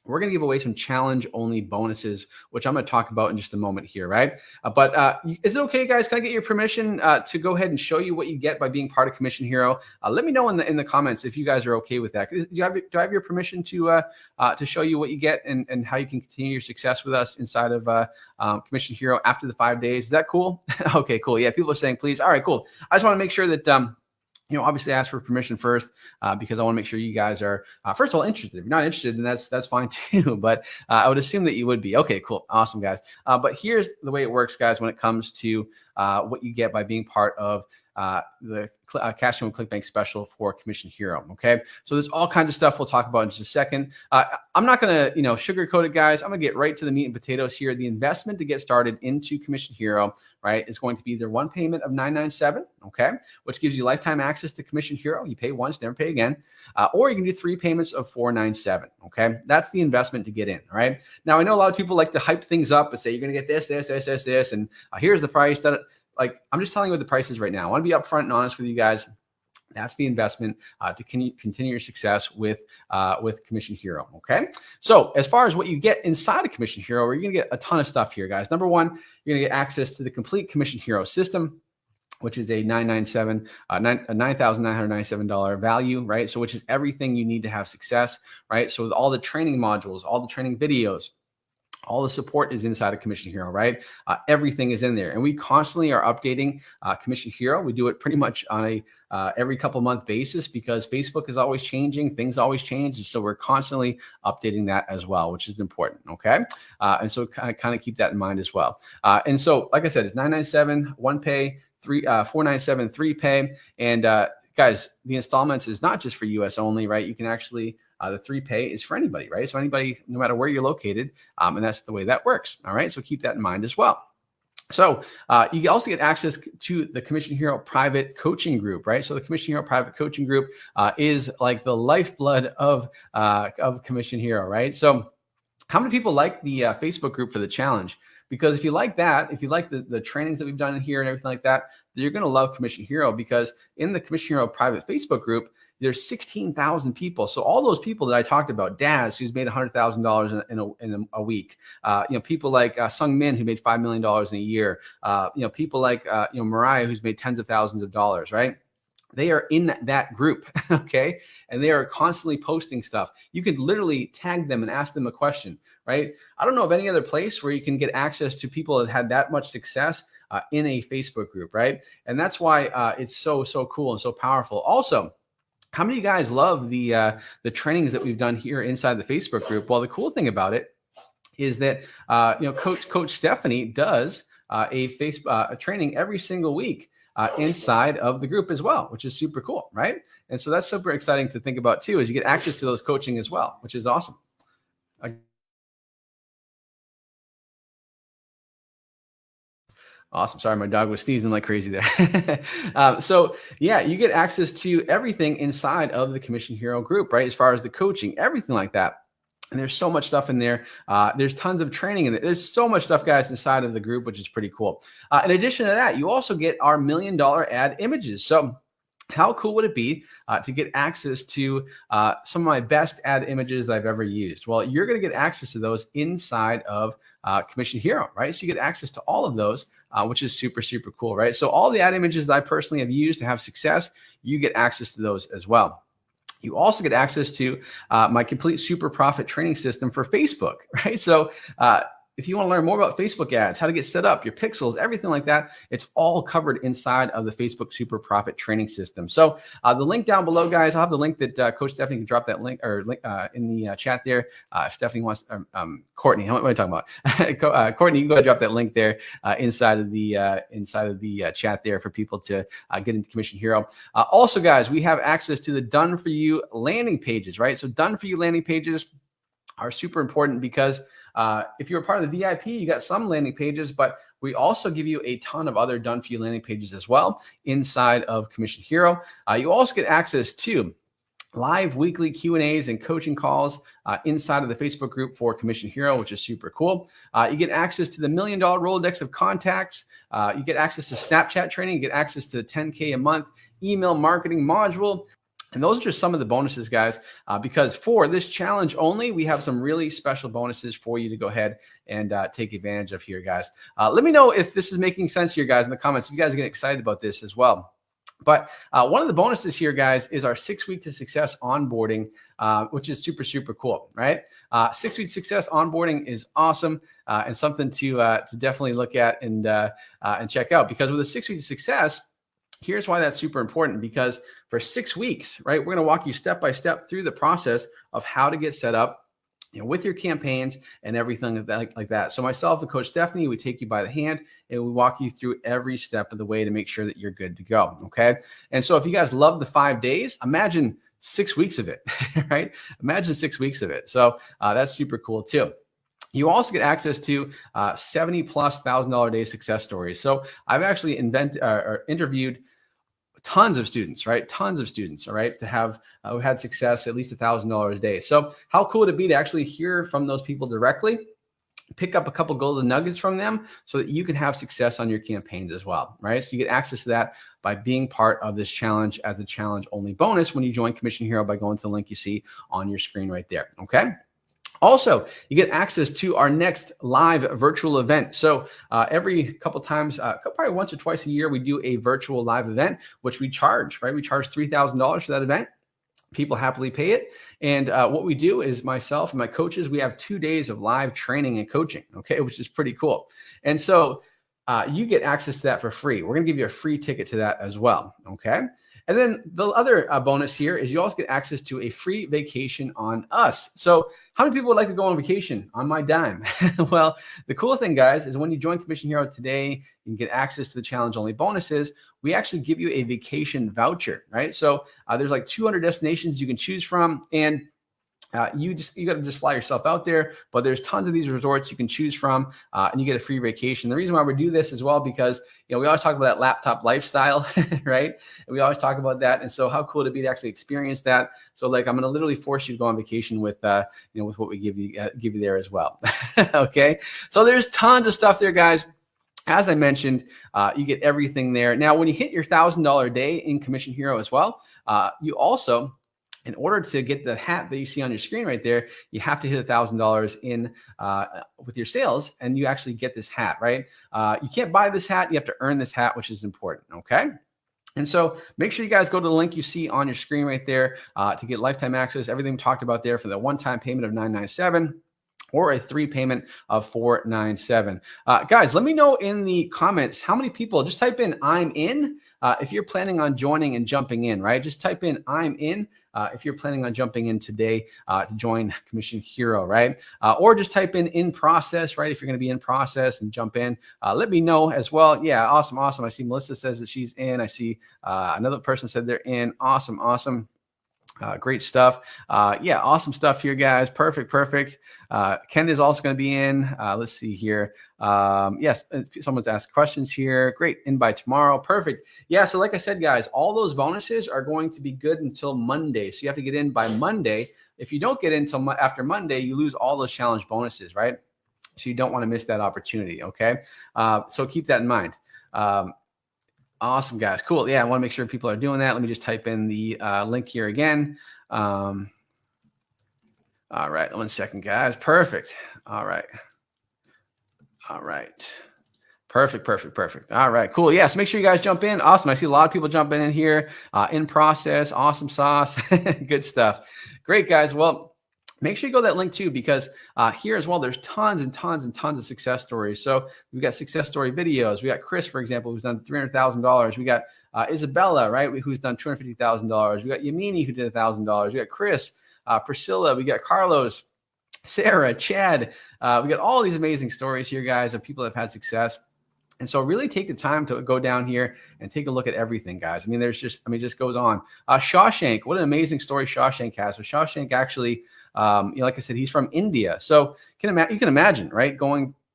we're going to give away some challenge-only bonuses, which I'm going to talk about in just a moment here, right? But is it okay, guys? Can I get your permission to go ahead and show you what you get by being part of Commission Hero? Let me know in the comments if you guys are okay with that. Do I have your permission to show you what you get and how you can continue your success with us inside of Commission Hero after the 5 days? Is that cool? Okay, cool. Yeah, people are saying please. All right, cool. I just want to make sure that obviously ask for permission first because I want to make sure you guys are, first of all, interested. If you're not interested, then that's fine too. But I would assume that you would be. Okay, cool. Awesome, guys. But here's the way it works, guys, when it comes to what you get by being part of the Cash Flow and ClickBank special for Commission Hero. Okay, so there's all kinds of stuff we'll talk about in just a second. I'm not going to sugarcoat it, guys. I'm going to get right to the meat and potatoes here. The investment to get started into Commission Hero, right, is going to be either one payment of $997, okay, which gives you lifetime access to Commission Hero. You pay once, never pay again, or you can do 3 payments of $497. Okay, that's the investment to get in. All right. Now I know a lot of people like to hype things up and say you're going to get this, and here's the price. Like, I'm just telling you what the price is right now. I want to be upfront and honest with you guys. That's the investment to continue your success with Commission Hero. Okay. So as far as what you get inside of Commission Hero, you're going to get a ton of stuff here, guys. Number one, you're going to get access to the complete Commission Hero system, which is a $9,997 value, right? So which is everything you need to have success, right? So with all the training modules, all the training videos, all the support is inside of Commission Hero, right? Everything is in there. And we constantly are updating Commission Hero. We do it pretty much on a every couple month basis because Facebook is always changing. Things always change. And so we're constantly updating that as well, which is important, okay? And so kind of keep that in mind as well. And so, like I said, it's $997, 1 pay, $497, 3 pay. And guys, the installments is not just for US only, right? You can actually the 3 pay is for anybody, right? So anybody, no matter where you're located, and that's the way that works. All right, so keep that in mind as well. So you also get access to the Commission Hero private coaching group, right? So the Commission Hero private coaching group is like the lifeblood of Commission Hero, right? So how many people like the Facebook group for the challenge? Because if you like that, if you like the trainings that we've done in here and everything like that, then you're going to love Commission Hero because in the Commission Hero private Facebook group, there's 16,000 people. So all those people that I talked about, Daz, who's made $100,000 in a week, people like Sung Min, who made $5 million in a year, people like Mariah, who's made tens of thousands of dollars, right? They are in that group, okay? And they are constantly posting stuff. You could literally tag them and ask them a question, right? I don't know of any other place where you can get access to people that had that much success in a Facebook group, right? And that's why it's so cool and so powerful. Also, how many of you guys love the trainings that we've done here inside the Facebook group? Well, the cool thing about it is that Coach Stephanie does a training every single week inside of the group as well, which is super cool, right? And so that's super exciting to think about too, is you get access to those coaching as well, which is awesome. Awesome. Sorry, my dog was sneezing like crazy there. So yeah, you get access to everything inside of the Commission Hero group, right? As far as the coaching, everything like that. And there's so much stuff in there. There's tons of training in there. There's so much stuff, guys, inside of the group, which is pretty cool. In addition to that, you also get our $1 million ad images. So how cool would it be to get access to some of my best ad images that I've ever used? Well, you're going to get access to those inside of Commission Hero, right? So you get access to all of those, which is super, super cool, right? So all the ad images that I personally have used to have success, you get access to those as well. You also get access to my complete super profit training system for Facebook, right? So if you want to learn more about Facebook ads, how to get set up, your pixels, everything like that, it's all covered inside of the Facebook Super Profit Training System. So the link down below, guys, I'll have the link that Coach Stephanie can drop that link or in the chat there. If Stephanie wants, Courtney, what am I talking about? Courtney, you can go ahead and drop that link there inside of the chat there for people to get into Commission Hero. Also, guys, we have access to the Done For You landing pages, right? So Done For You landing pages are super important because if you're a part of the VIP, you got some landing pages, but we also give you a ton of other Done For You landing pages as well inside of Commission Hero. You also get access to live weekly Q&As and coaching calls inside of the Facebook group for Commission Hero, which is super cool. You get access to the $1 Million Rolodex of contacts. You get access to Snapchat training. You get access to the 10K a month email marketing module. And those are just some of the bonuses, guys, because for this challenge only, we have some really special bonuses for you to go ahead and take advantage of here, guys. Let me know if this is making sense here, guys, in the comments. You guys are getting excited about this as well. But one of the bonuses here, guys, is our 6 Week to Success onboarding, which is super, super cool, right? 6 Week to Success onboarding is awesome and something to definitely look at and check out, because with a 6 Week to Success, here's why that's super important, because for 6 weeks, right, we're going to walk you step by step through the process of how to get set up, with your campaigns and everything like that. So myself and Coach Stephanie, we take you by the hand and we walk you through every step of the way to make sure that you're good to go. Okay. And so if you guys love the 5 days, imagine 6 weeks of it, right? Imagine 6 weeks of it. So that's super cool too. You also get access to $70,000+ a day success stories. So I've actually interviewed tons of students, right? Tons of students, all right, to have who had success at least $1,000 a day. So how cool would it be to actually hear from those people directly, pick up a couple golden nuggets from them so that you can have success on your campaigns as well, right? So you get access to that by being part of this challenge as a challenge only bonus when you join Commission Hero by going to the link you see on your screen right there, okay? Also, you get access to our next live virtual event. So every couple times, probably once or twice a year, we do a virtual live event, which we charge, right? We charge $3,000 for that event. People happily pay it. And what we do is myself and my coaches, we have 2 days of live training and coaching, okay, which is pretty cool. And so you get access to that for free. We're going to give you a free ticket to that as well, okay? And then the other bonus here is you also get access to a free vacation on us. So how many people would like to go on vacation on my dime? Well, the cool thing, guys, is when you join Commission Hero today, you can get access to the challenge only bonuses. We actually give you a vacation voucher, right? So there's like 200 destinations you can choose from, and you got to just fly yourself out there, but there's tons of these resorts you can choose from, and you get a free vacation. The reason why we do this as well, because we always talk about that laptop lifestyle, right? And we always talk about that. And so how cool would it be to actually experience that? So like, I'm going to literally force you to go on vacation with, with what we give you there as well. Okay. So there's tons of stuff there, guys. As I mentioned, you get everything there. Now, when you hit your $1,000 a day in Commission Hero as well, you also, in order to get the hat that you see on your screen right there, you have to hit $1,000 in with your sales, and you actually get this hat, right? You can't buy this hat. You have to earn this hat, which is important, okay? And so make sure you guys go to the link you see on your screen right there to get lifetime access, everything we talked about there for the one-time payment of $997. Or a 3 payment of $497. Guys, let me know in the comments how many people, just type in I'm in if you're planning on joining and jumping in, right? Just type in I'm in if you're planning on jumping in today to join Commission Hero, right? Or just type in process, right? If you're going to be in process and jump in, let me know as well. Yeah, awesome. I see Melissa says that she's in. I see another person said they're in. Awesome. Great stuff. Yeah, awesome stuff here, guys. Perfect. Ken is also going to be in. Let's see here. Yes, someone's asked questions here. Great. In by tomorrow. Perfect. Yeah, so like I said, guys, all those bonuses are going to be good until Monday. So you have to get in by Monday. If you don't get in until after Monday, you lose all those challenge bonuses, right? So you don't want to miss that opportunity, okay? So keep that in mind. Awesome, guys. Cool. Yeah, I want to make sure people are doing that. Let me just type in the link here again. All right. 1 second, guys. Perfect. All right. All right. Perfect, perfect, perfect. All right, cool. Yeah, so make sure you guys jump in. Awesome. I see a lot of people jumping in here in process. Awesome sauce. Good stuff. Great, guys. Well, make sure you go to that link too, because here as well, there's tons and tons and tons of success stories. So we've got success story videos. We got Chris, for example, who's done $300,000. We got Isabella, right, who's done $250,000. We got Yamini, who did $1,000. We got Chris, Priscilla. We got Carlos, Sarah, Chad. We got all these amazing stories here, guys, of people that have had success. And so really take the time to go down here and take a look at everything, guys. I mean, it just goes on. Shawshank, what an amazing story Shawshank has. So Shawshank actually, like I said, he's from India. So you can imagine, right,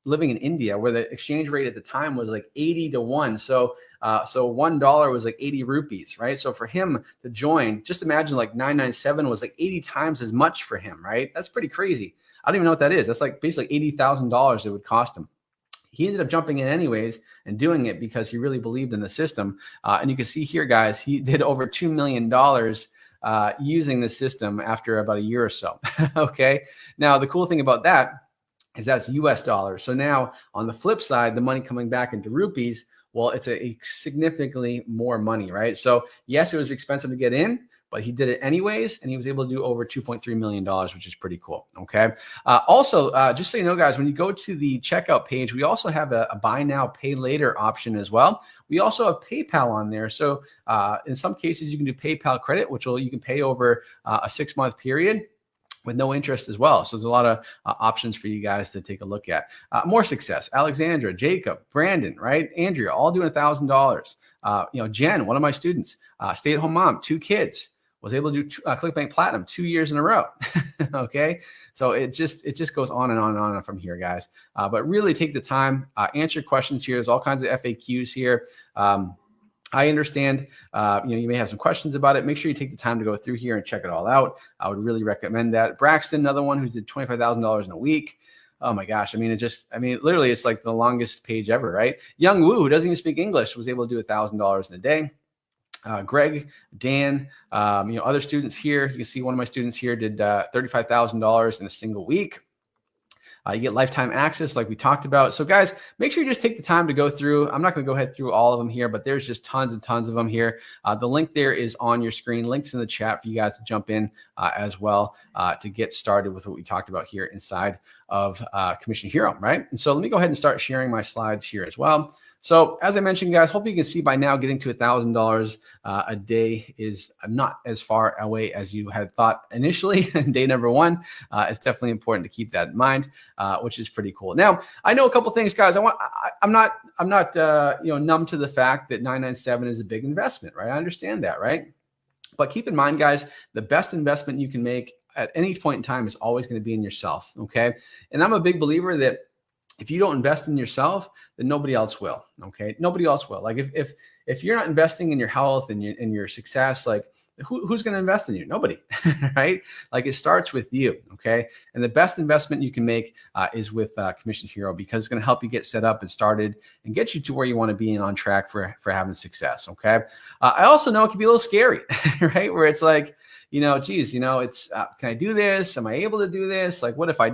living in India where the exchange rate at the time was like 80 to 1. So $1 was like 80 rupees, right? So for him to join, just imagine like 997 was like 80 times as much for him, right? That's pretty crazy. I don't even know what that is. That's like basically $80,000 it would cost him. He ended up jumping in anyways and doing it because he really believed in the system. And you can see here, guys, he did over $2 million using the system after about a year or so. Okay. Now, the cool thing about that is that's US dollars. So now on the flip side, the money coming back into rupees, well, it's a significantly more money, right? So yes, it was expensive to get in, but he did it anyways, and he was able to do over $2.3 million, which is pretty cool, okay? Also, just so you know, guys, when you go to the checkout page, we also have a buy now, pay later option as well. We also have PayPal on there. So in some cases, you can do PayPal credit, which you can pay over a 6-month period with no interest as well. So there's a lot of options for you guys to take a look at. More success. Alexandra, Jacob, Brandon, right? Andrea, all doing $1,000. Jen, one of my students, stay-at-home mom, 2 kids, was able to do ClickBank Platinum 2 years in a row. Okay. So it just goes on and on and on from here, guys. But really take the time, answer questions here. There's all kinds of FAQs here. I understand, you may have some questions about it. Make sure you take the time to go through here and check it all out. I would really recommend that. Braxton, another one who did $25,000 in a week. Oh my gosh. Literally it's like the longest page ever, right? Young Woo, who doesn't even speak English, was able to do $1,000 in a day. Greg, Dan, other students here. You can see one of my students here did $35,000 in a single week. You get lifetime access like we talked about. So guys, make sure you just take the time to go through. I'm not going to go ahead through all of them here, but there's just tons and tons of them here. The link there is on your screen. Links in the chat for you guys to jump in as well to get started with what we talked about here inside of Commission Hero, right? And so let me go ahead and start sharing my slides here as well. So as I mentioned, guys, hopefully you can see by now getting to $1,000 a day is not as far away as you had thought initially. Day number 1, it's definitely important to keep that in mind, which is pretty cool. Now, I know a couple things, guys. I'm not numb to the fact that 997 is a big investment, right? I understand that, right? But keep in mind, guys, the best investment you can make at any point in time is always going to be in yourself. Okay, and I'm a big believer that if you don't invest in yourself, then nobody else will. Okay, nobody else will. Like if you're not investing in your health and your success, like who's going to invest in you? Nobody, right? Like it starts with you. Okay, and the best investment you can make is with Commission Hero, because it's going to help you get set up and started and get you to where you want to be and on track for having success. Okay, I also know it can be a little scary, right? Where it's like, it's can I do this? Am I able to do this? Like, what if I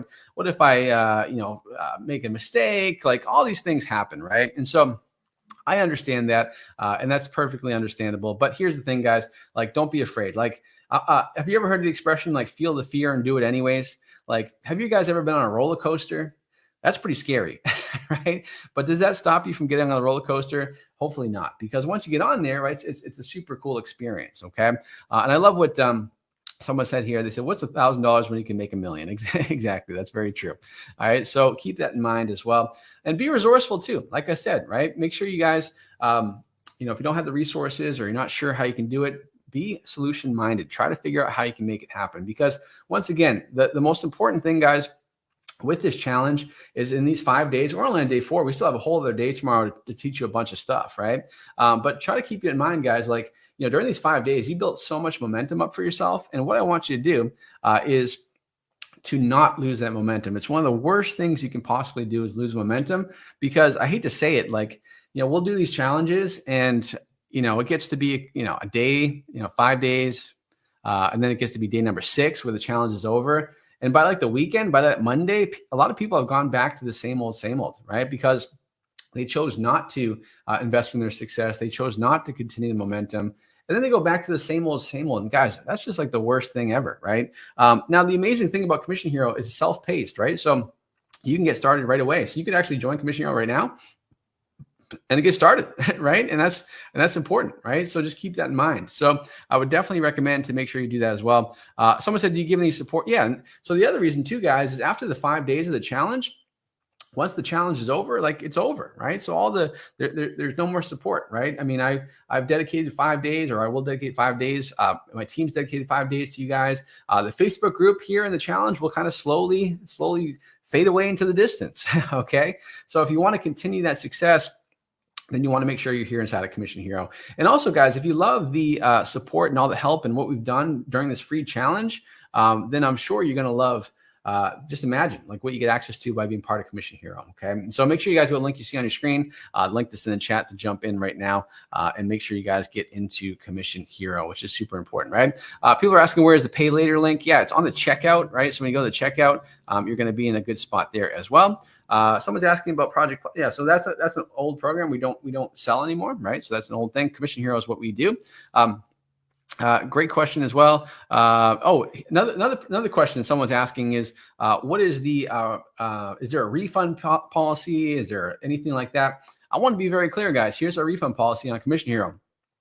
make a mistake? Like all these things happen, right? And so I understand that, and that's perfectly understandable. But here's the thing, guys, like, don't be afraid. Like, have you ever heard the expression, like, feel the fear and do it anyways? Like, have you guys ever been on a roller coaster? That's pretty scary, right? But does that stop you from getting on a roller coaster? Hopefully not, because once you get on there, right, it's a super cool experience, okay? And I love what someone said here. They said, what's $1,000 when you can make $1 million? Exactly. That's very true. All right. So keep that in mind as well. And be resourceful too. Like I said, right? Make sure you guys, if you don't have the resources or you're not sure how you can do it, be solution minded. Try to figure out how you can make it happen. Because once again, the most important thing, guys, with this challenge is in these 5 days, we're only on day 4. We still have a whole other day tomorrow to teach you a bunch of stuff, right? But try to keep it in mind, guys, like, during these 5 days, you built so much momentum up for yourself. And what I want you to do is to not lose that momentum. It's one of the worst things you can possibly do is lose momentum, because I hate to say it, like, we'll do these challenges, and it gets to be a day, 5 days, and then it gets to be day number 6 where the challenge is over. And by like the weekend, by that Monday, a lot of people have gone back to the same old, right? Because they chose not to invest in their success. They chose not to continue the momentum. And then they go back to the same old. And guys, that's just like the worst thing ever, right? Now, the amazing thing about Commission Hero is self-paced, right? So you can get started right away. So you could actually join Commission Hero right now and get started, right? And that's important, right? So just keep that in mind. So I would definitely recommend to make sure you do that as well. Someone said, do you give any support? Yeah. And so the other reason too, guys, is after the 5 days of the challenge, once the challenge is over, like it's over, right? So there's no more support, right? I mean, I've dedicated 5 days, or I will dedicate 5 days. My team's dedicated 5 days to you guys. The Facebook group here in the challenge will kind of slowly fade away into the distance. Okay. So if you want to continue that success, then you want to make sure you're here inside of Commission Hero. And also, guys, if you love the support and all the help and what we've done during this free challenge, then I'm sure you're going to love, just imagine like what you get access to by being part of Commission Hero. Okay. And so make sure you guys go to the link you see on your screen, link this in the chat to jump in right now, and make sure you guys get into Commission Hero, which is super important, right? People are asking, where's the pay later link? Yeah, it's on the checkout, right? So when you go to the checkout, you're going to be in a good spot there as well. Someone's asking about Project. Yeah, so that's an old program we don't sell anymore, right? So that's an old thing. Commission Hero is what we do. Great question as well. Another question someone's asking is, what is is there a refund policy? Is there anything like that? I want to be very clear, guys. Here's our refund policy on Commission Hero.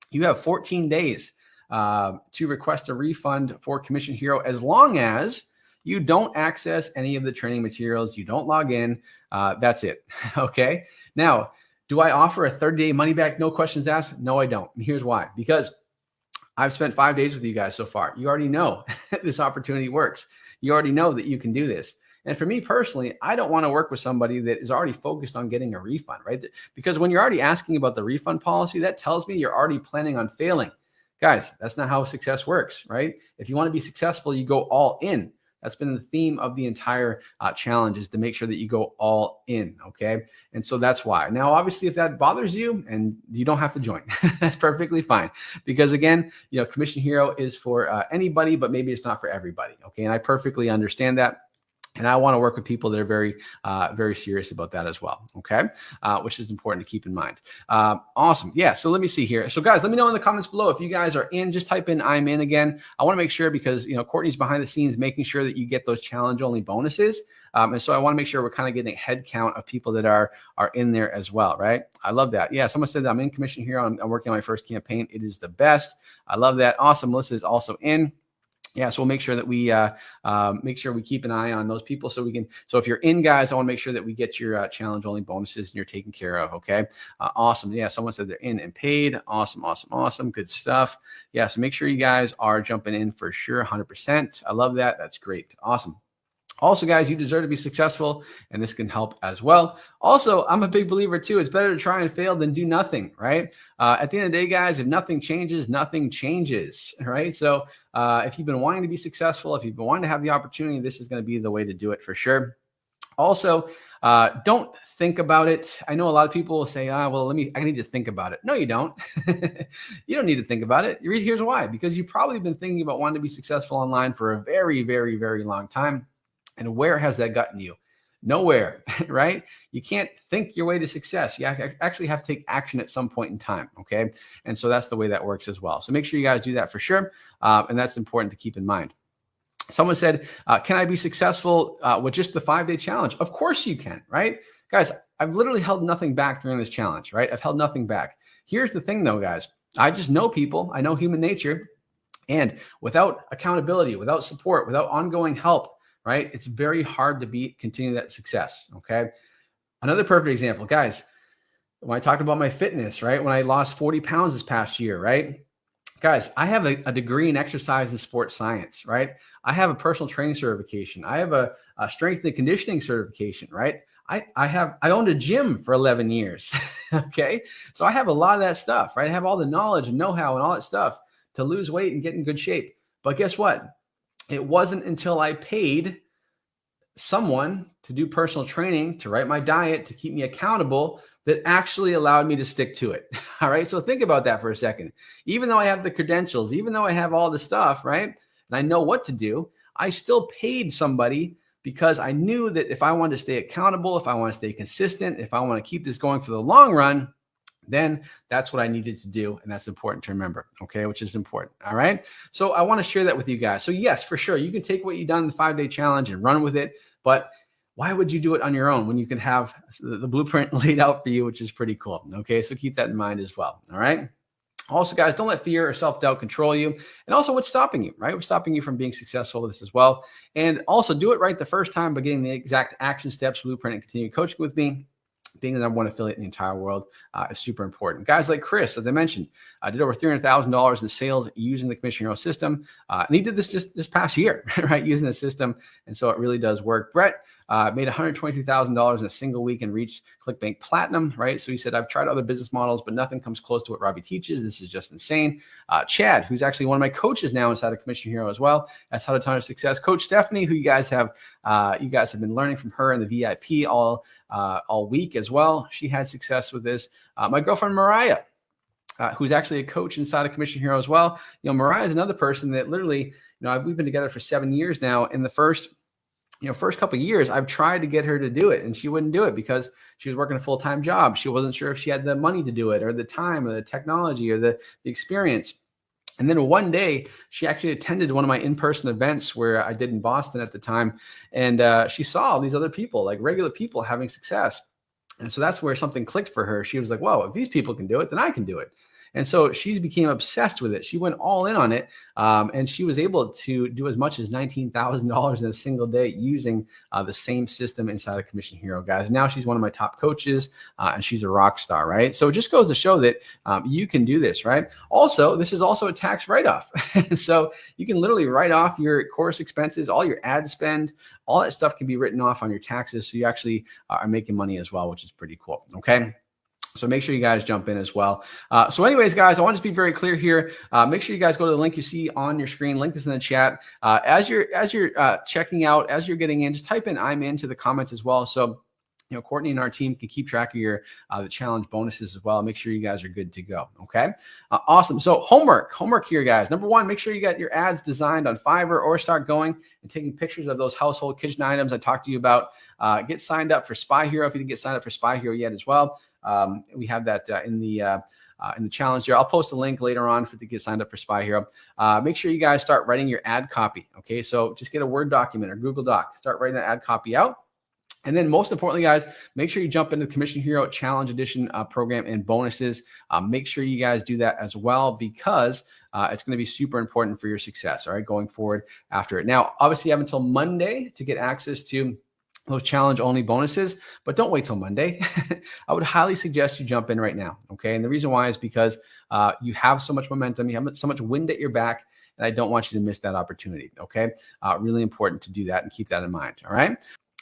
You have 14 days to request a refund for Commission Hero, as long as you don't access any of the training materials, you don't log in. That's it. Okay. Now, do I offer a 30-day money back, no questions asked? No, I don't. And here's why. Because I've spent 5 days with you guys so far. You already know this opportunity works. You already know that you can do this. And for me personally, I don't want to work with somebody that is already focused on getting a refund, right? Because when you're already asking about the refund policy, that tells me you're already planning on failing. Guys, that's not how success works, right? If you want to be successful, you go all in. That's been the theme of the entire challenge, is to make sure that you go all in, okay? And so that's why. Now, obviously, if that bothers you, and you don't have to join, that's perfectly fine. Because again, Commission Hero is for anybody, but maybe it's not for everybody, okay? And I perfectly understand that. And I want to work with people that are very, very serious about that as well, okay? Which is important to keep in mind. Awesome. Yeah, so let me see here. So guys, let me know in the comments below if you guys are in. Just type in I'm in again. I want to make sure, because Courtney's behind the scenes making sure that you get those challenge-only bonuses. And so I want to make sure we're kind of getting a head count of people that are in there as well, right? I love that. Yeah, someone said that I'm in Commission Hero. I'm working on my first campaign. It is the best. I love that. Awesome. Melissa is also in. Yeah, so we'll make sure that we keep an eye on those people, so if you're in, guys, I want to make sure that we get your challenge only bonuses and you're taken care of. Okay. Awesome. Yeah. Someone said they're in and paid. Awesome. Good stuff. Yeah. So make sure you guys are jumping in for sure. 100%. I love that. That's great. Awesome. Also, guys, you deserve to be successful, and this can help as well. Also, I'm a big believer too. It's better to try and fail than do nothing, right? At the end of the day, guys, if nothing changes, nothing changes, right? So if you've been wanting to be successful, if you've been wanting to have the opportunity, this is going to be the way to do it for sure. Also, don't think about it. I know a lot of people will say, I need to think about it. No, you don't. You don't need to think about it. Here's why. Because you've probably been thinking about wanting to be successful online for a very, very, very long time. And where has that gotten you? Nowhere, right? You can't think your way to success. You actually have to take action at some point in time, okay? And so that's the way that works as well. So make sure you guys do that for sure. And that's important to keep in mind. Someone said, can I be successful with just the 5-day challenge? Of course you can, right? Guys, I've literally held nothing back during this challenge, right? I've held nothing back. Here's the thing though, guys. I just know people. I know human nature. And without accountability, without support, without ongoing help, right, it's very hard to continue that success, okay? Another perfect example, guys, when I talked about my fitness, right, when I lost 40 pounds this past year, right? Guys, I have a degree in exercise and sports science, right? I have a personal training certification. I have a strength and conditioning certification, right? I owned a gym for 11 years, okay? So I have a lot of that stuff, right? I have all the knowledge and know-how and all that stuff to lose weight and get in good shape. But guess what? It wasn't until I paid someone to do personal training, to write my diet, to keep me accountable, that actually allowed me to stick to it. All right. So think about that for a second. Even though I have the credentials, even though I have all the stuff, right, and I know what to do, I still paid somebody because I knew that if I wanted to stay accountable, if I want to stay consistent, if I want to keep this going for the long run, then that's what I needed to do. And that's important to remember, okay, which is important. All right. So I want to share that with you guys. So yes, for sure, you can take what you've done in the 5-day challenge and run with it. But why would you do it on your own when you can have the blueprint laid out for you, which is pretty cool. Okay. So keep that in mind as well. All right. Also, guys, don't let fear or self-doubt control you. And also what's stopping you, right? What's stopping you from being successful with this as well. And also do it right the first time by getting the exact action steps, blueprint, and continue coaching with me. Being the #1 affiliate in the entire world is super important. Guys like Chris, as I mentioned, did over $300,000 in sales using the Commission Hero system. And he did this just this past year, right, using the system. And so it really does work. Brett made $122,000 in a single week and reached ClickBank Platinum, right? So he said, I've tried other business models, but nothing comes close to what Robbie teaches. This is just insane. Chad, who's actually one of my coaches now inside of Commission Hero as well, has had a ton of success. Coach Stephanie, who you guys have been learning from her in the VIP all week as well. She had success with this. My girlfriend, Mariah, who's actually a coach inside of Commission Hero as well. You know, Mariah is another person that literally, we've been together for 7 years now. In the first couple of years, I've tried to get her to do it, and she wouldn't do it because she was working a full-time job. She wasn't sure if she had the money to do it, or the time, or the technology, or the experience. And then one day, she actually attended one of my in-person events where I did in Boston at the time, and she saw all these other people, like regular people, having success. And so that's where something clicked for her. She was like, whoa, if these people can do it, then I can do it. And so she became obsessed with it. She went all in on it. And she was able to do as much as $19,000 in a single day using the same system inside of Commission Hero, guys. Now she's one of my top coaches, and she's a rock star, right? So it just goes to show that you can do this, right? Also, this is also a tax write-off. So you can literally write off your course expenses, all your ad spend, all that stuff can be written off on your taxes. So you actually are making money as well, which is pretty cool, okay? So make sure you guys jump in as well. So anyways, guys, I want to be very clear here. Make sure you guys go to the link you see on your screen. Link this in the chat. As you're checking out, as you're getting in, just type in "I'm in" to the comments as well. So Courtney and our team can keep track of your the challenge bonuses as well. Make sure you guys are good to go. Okay, awesome. So homework here, guys. Number 1, make sure you got your ads designed on Fiverr, or start going and taking pictures of those household kitchen items I talked to you about. Get signed up for Spy Hero if you didn't get signed up for Spy Hero yet as well. We have that in the challenge here. I'll post a link later on to get signed up for Spy Hero. Make sure you guys start writing your ad copy. Okay, so just get a Word document or Google Doc. Start writing that ad copy out. And then most importantly, guys, make sure you jump into the Commission Hero Challenge Edition program and bonuses. Make sure you guys do that as well, because it's going to be super important for your success, all right, going forward after it. Now, obviously, you have until Monday to get access to those challenge-only bonuses, but don't wait till Monday. I would highly suggest you jump in right now, okay? And the reason why is because you have so much momentum, you have so much wind at your back, and I don't want you to miss that opportunity, okay? Really important to do that and keep that in mind, all right?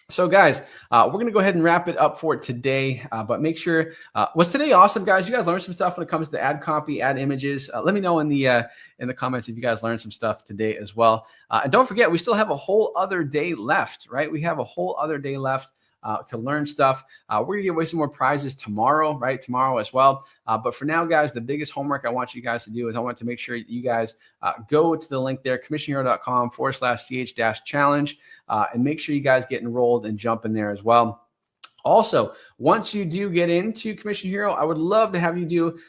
So guys, we're going to go ahead and wrap it up for today, but make sure, was today awesome, guys? You guys learned some stuff when it comes to ad copy, ad images. Let me know in the comments if you guys learned some stuff today as well. And don't forget, we still have a whole other day left, right? We have a whole other day left to learn stuff. We're going to give away some more prizes tomorrow, right? Tomorrow as well. But for now, guys, the biggest homework I want you guys to do is I want to make sure you guys go to the link there, commissionhero.com/ch-challenge, and make sure you guys get enrolled and jump in there as well. Also, once you do get into Commission Hero, I would love to have you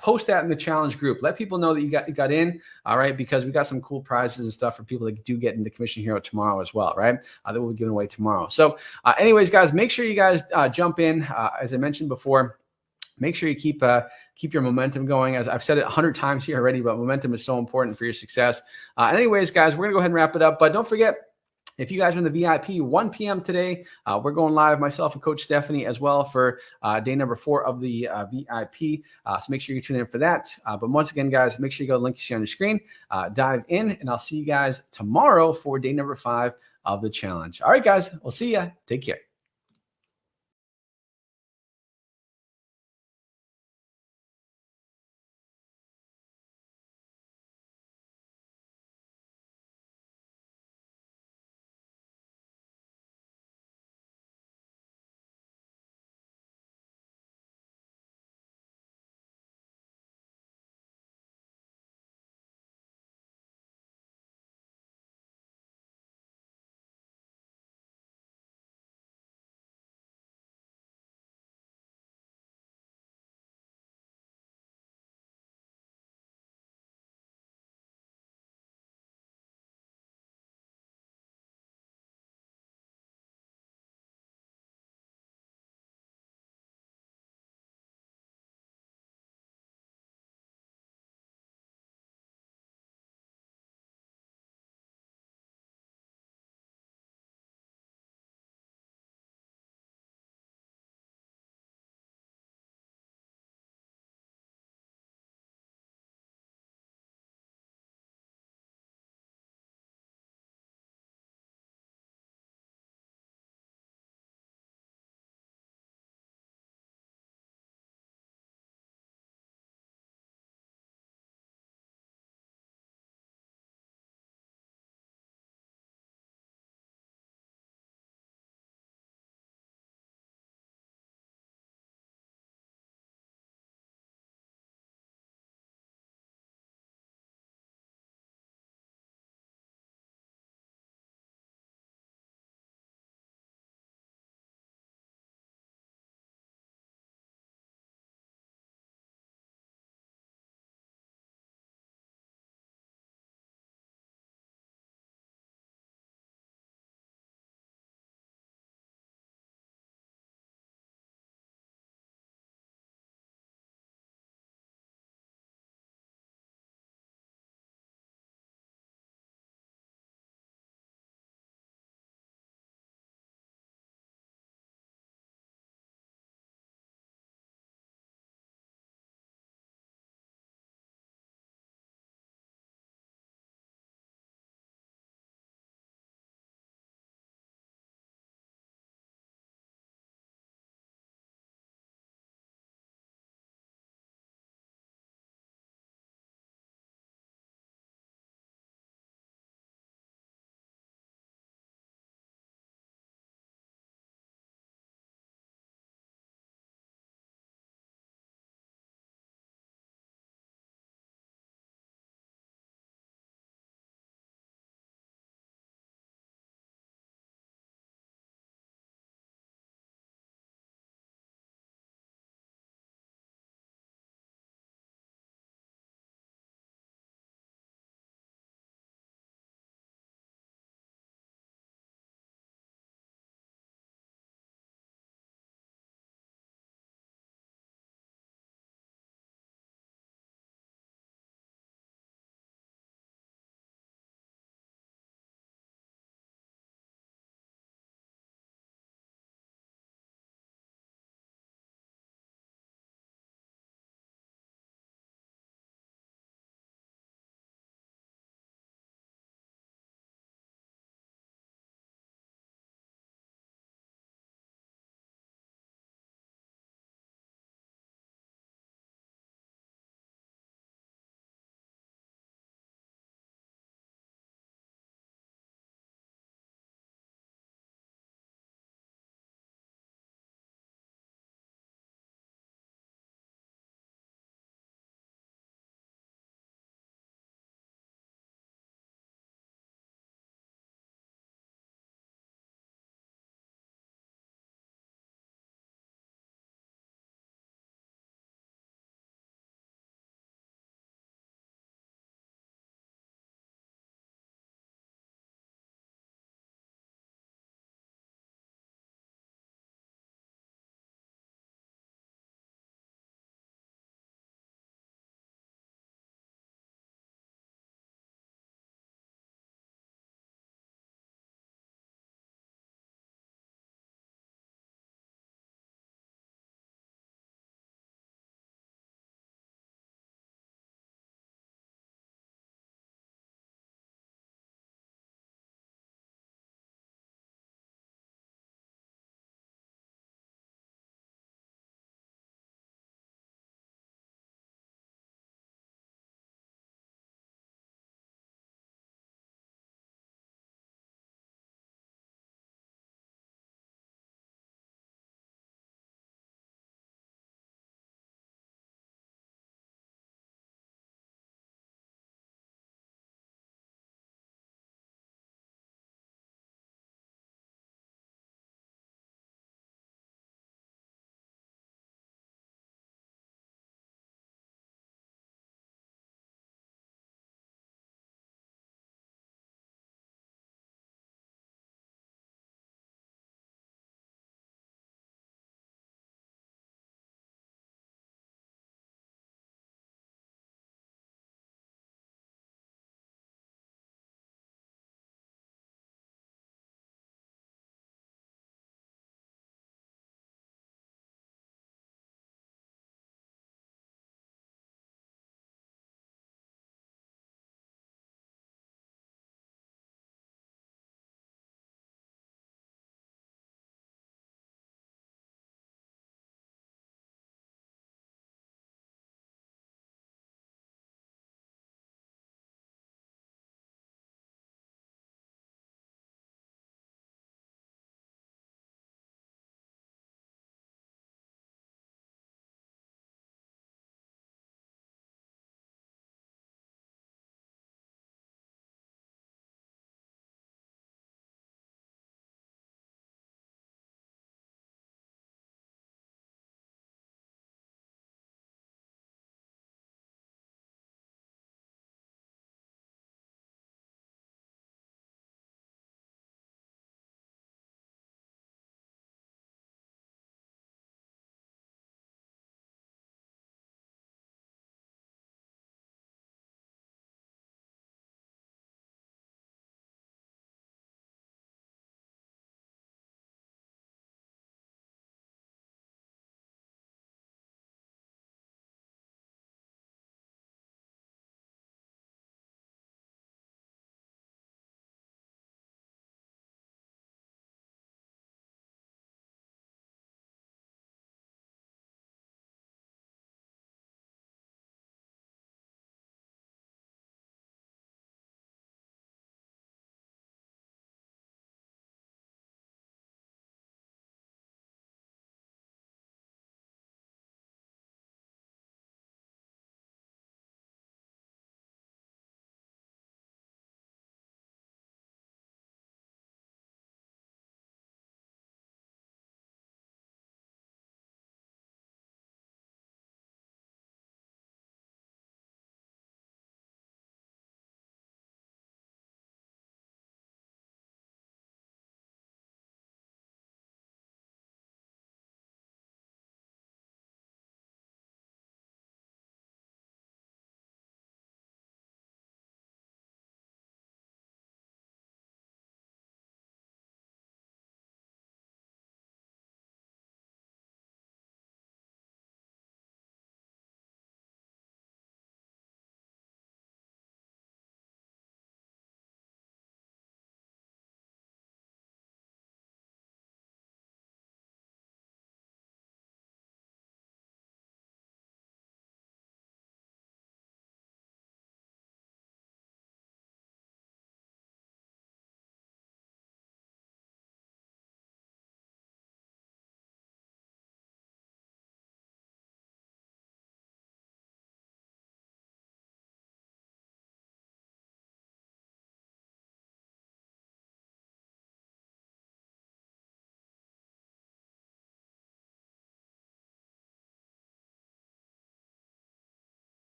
post that in the challenge group. Let people know that you got in, all right, because we got some cool prizes and stuff for people that do get into Commission Hero tomorrow as well, right? That we'll be giving away tomorrow. So anyways, guys, make sure you guys jump in. As I mentioned before, make sure you keep your momentum going. As I've said it 100 times here already, but momentum is so important for your success. Anyways, guys, we're going to go ahead and wrap it up, but don't forget, if you guys are in the VIP, 1 p.m. today, we're going live, myself and Coach Stephanie as well, for day number 4 of the VIP. So make sure you tune in for that. But once again, guys, make sure you go to the link you see on your screen, dive in, and I'll see you guys tomorrow for day number 5 of the challenge. All right, guys, we'll see ya. Take care.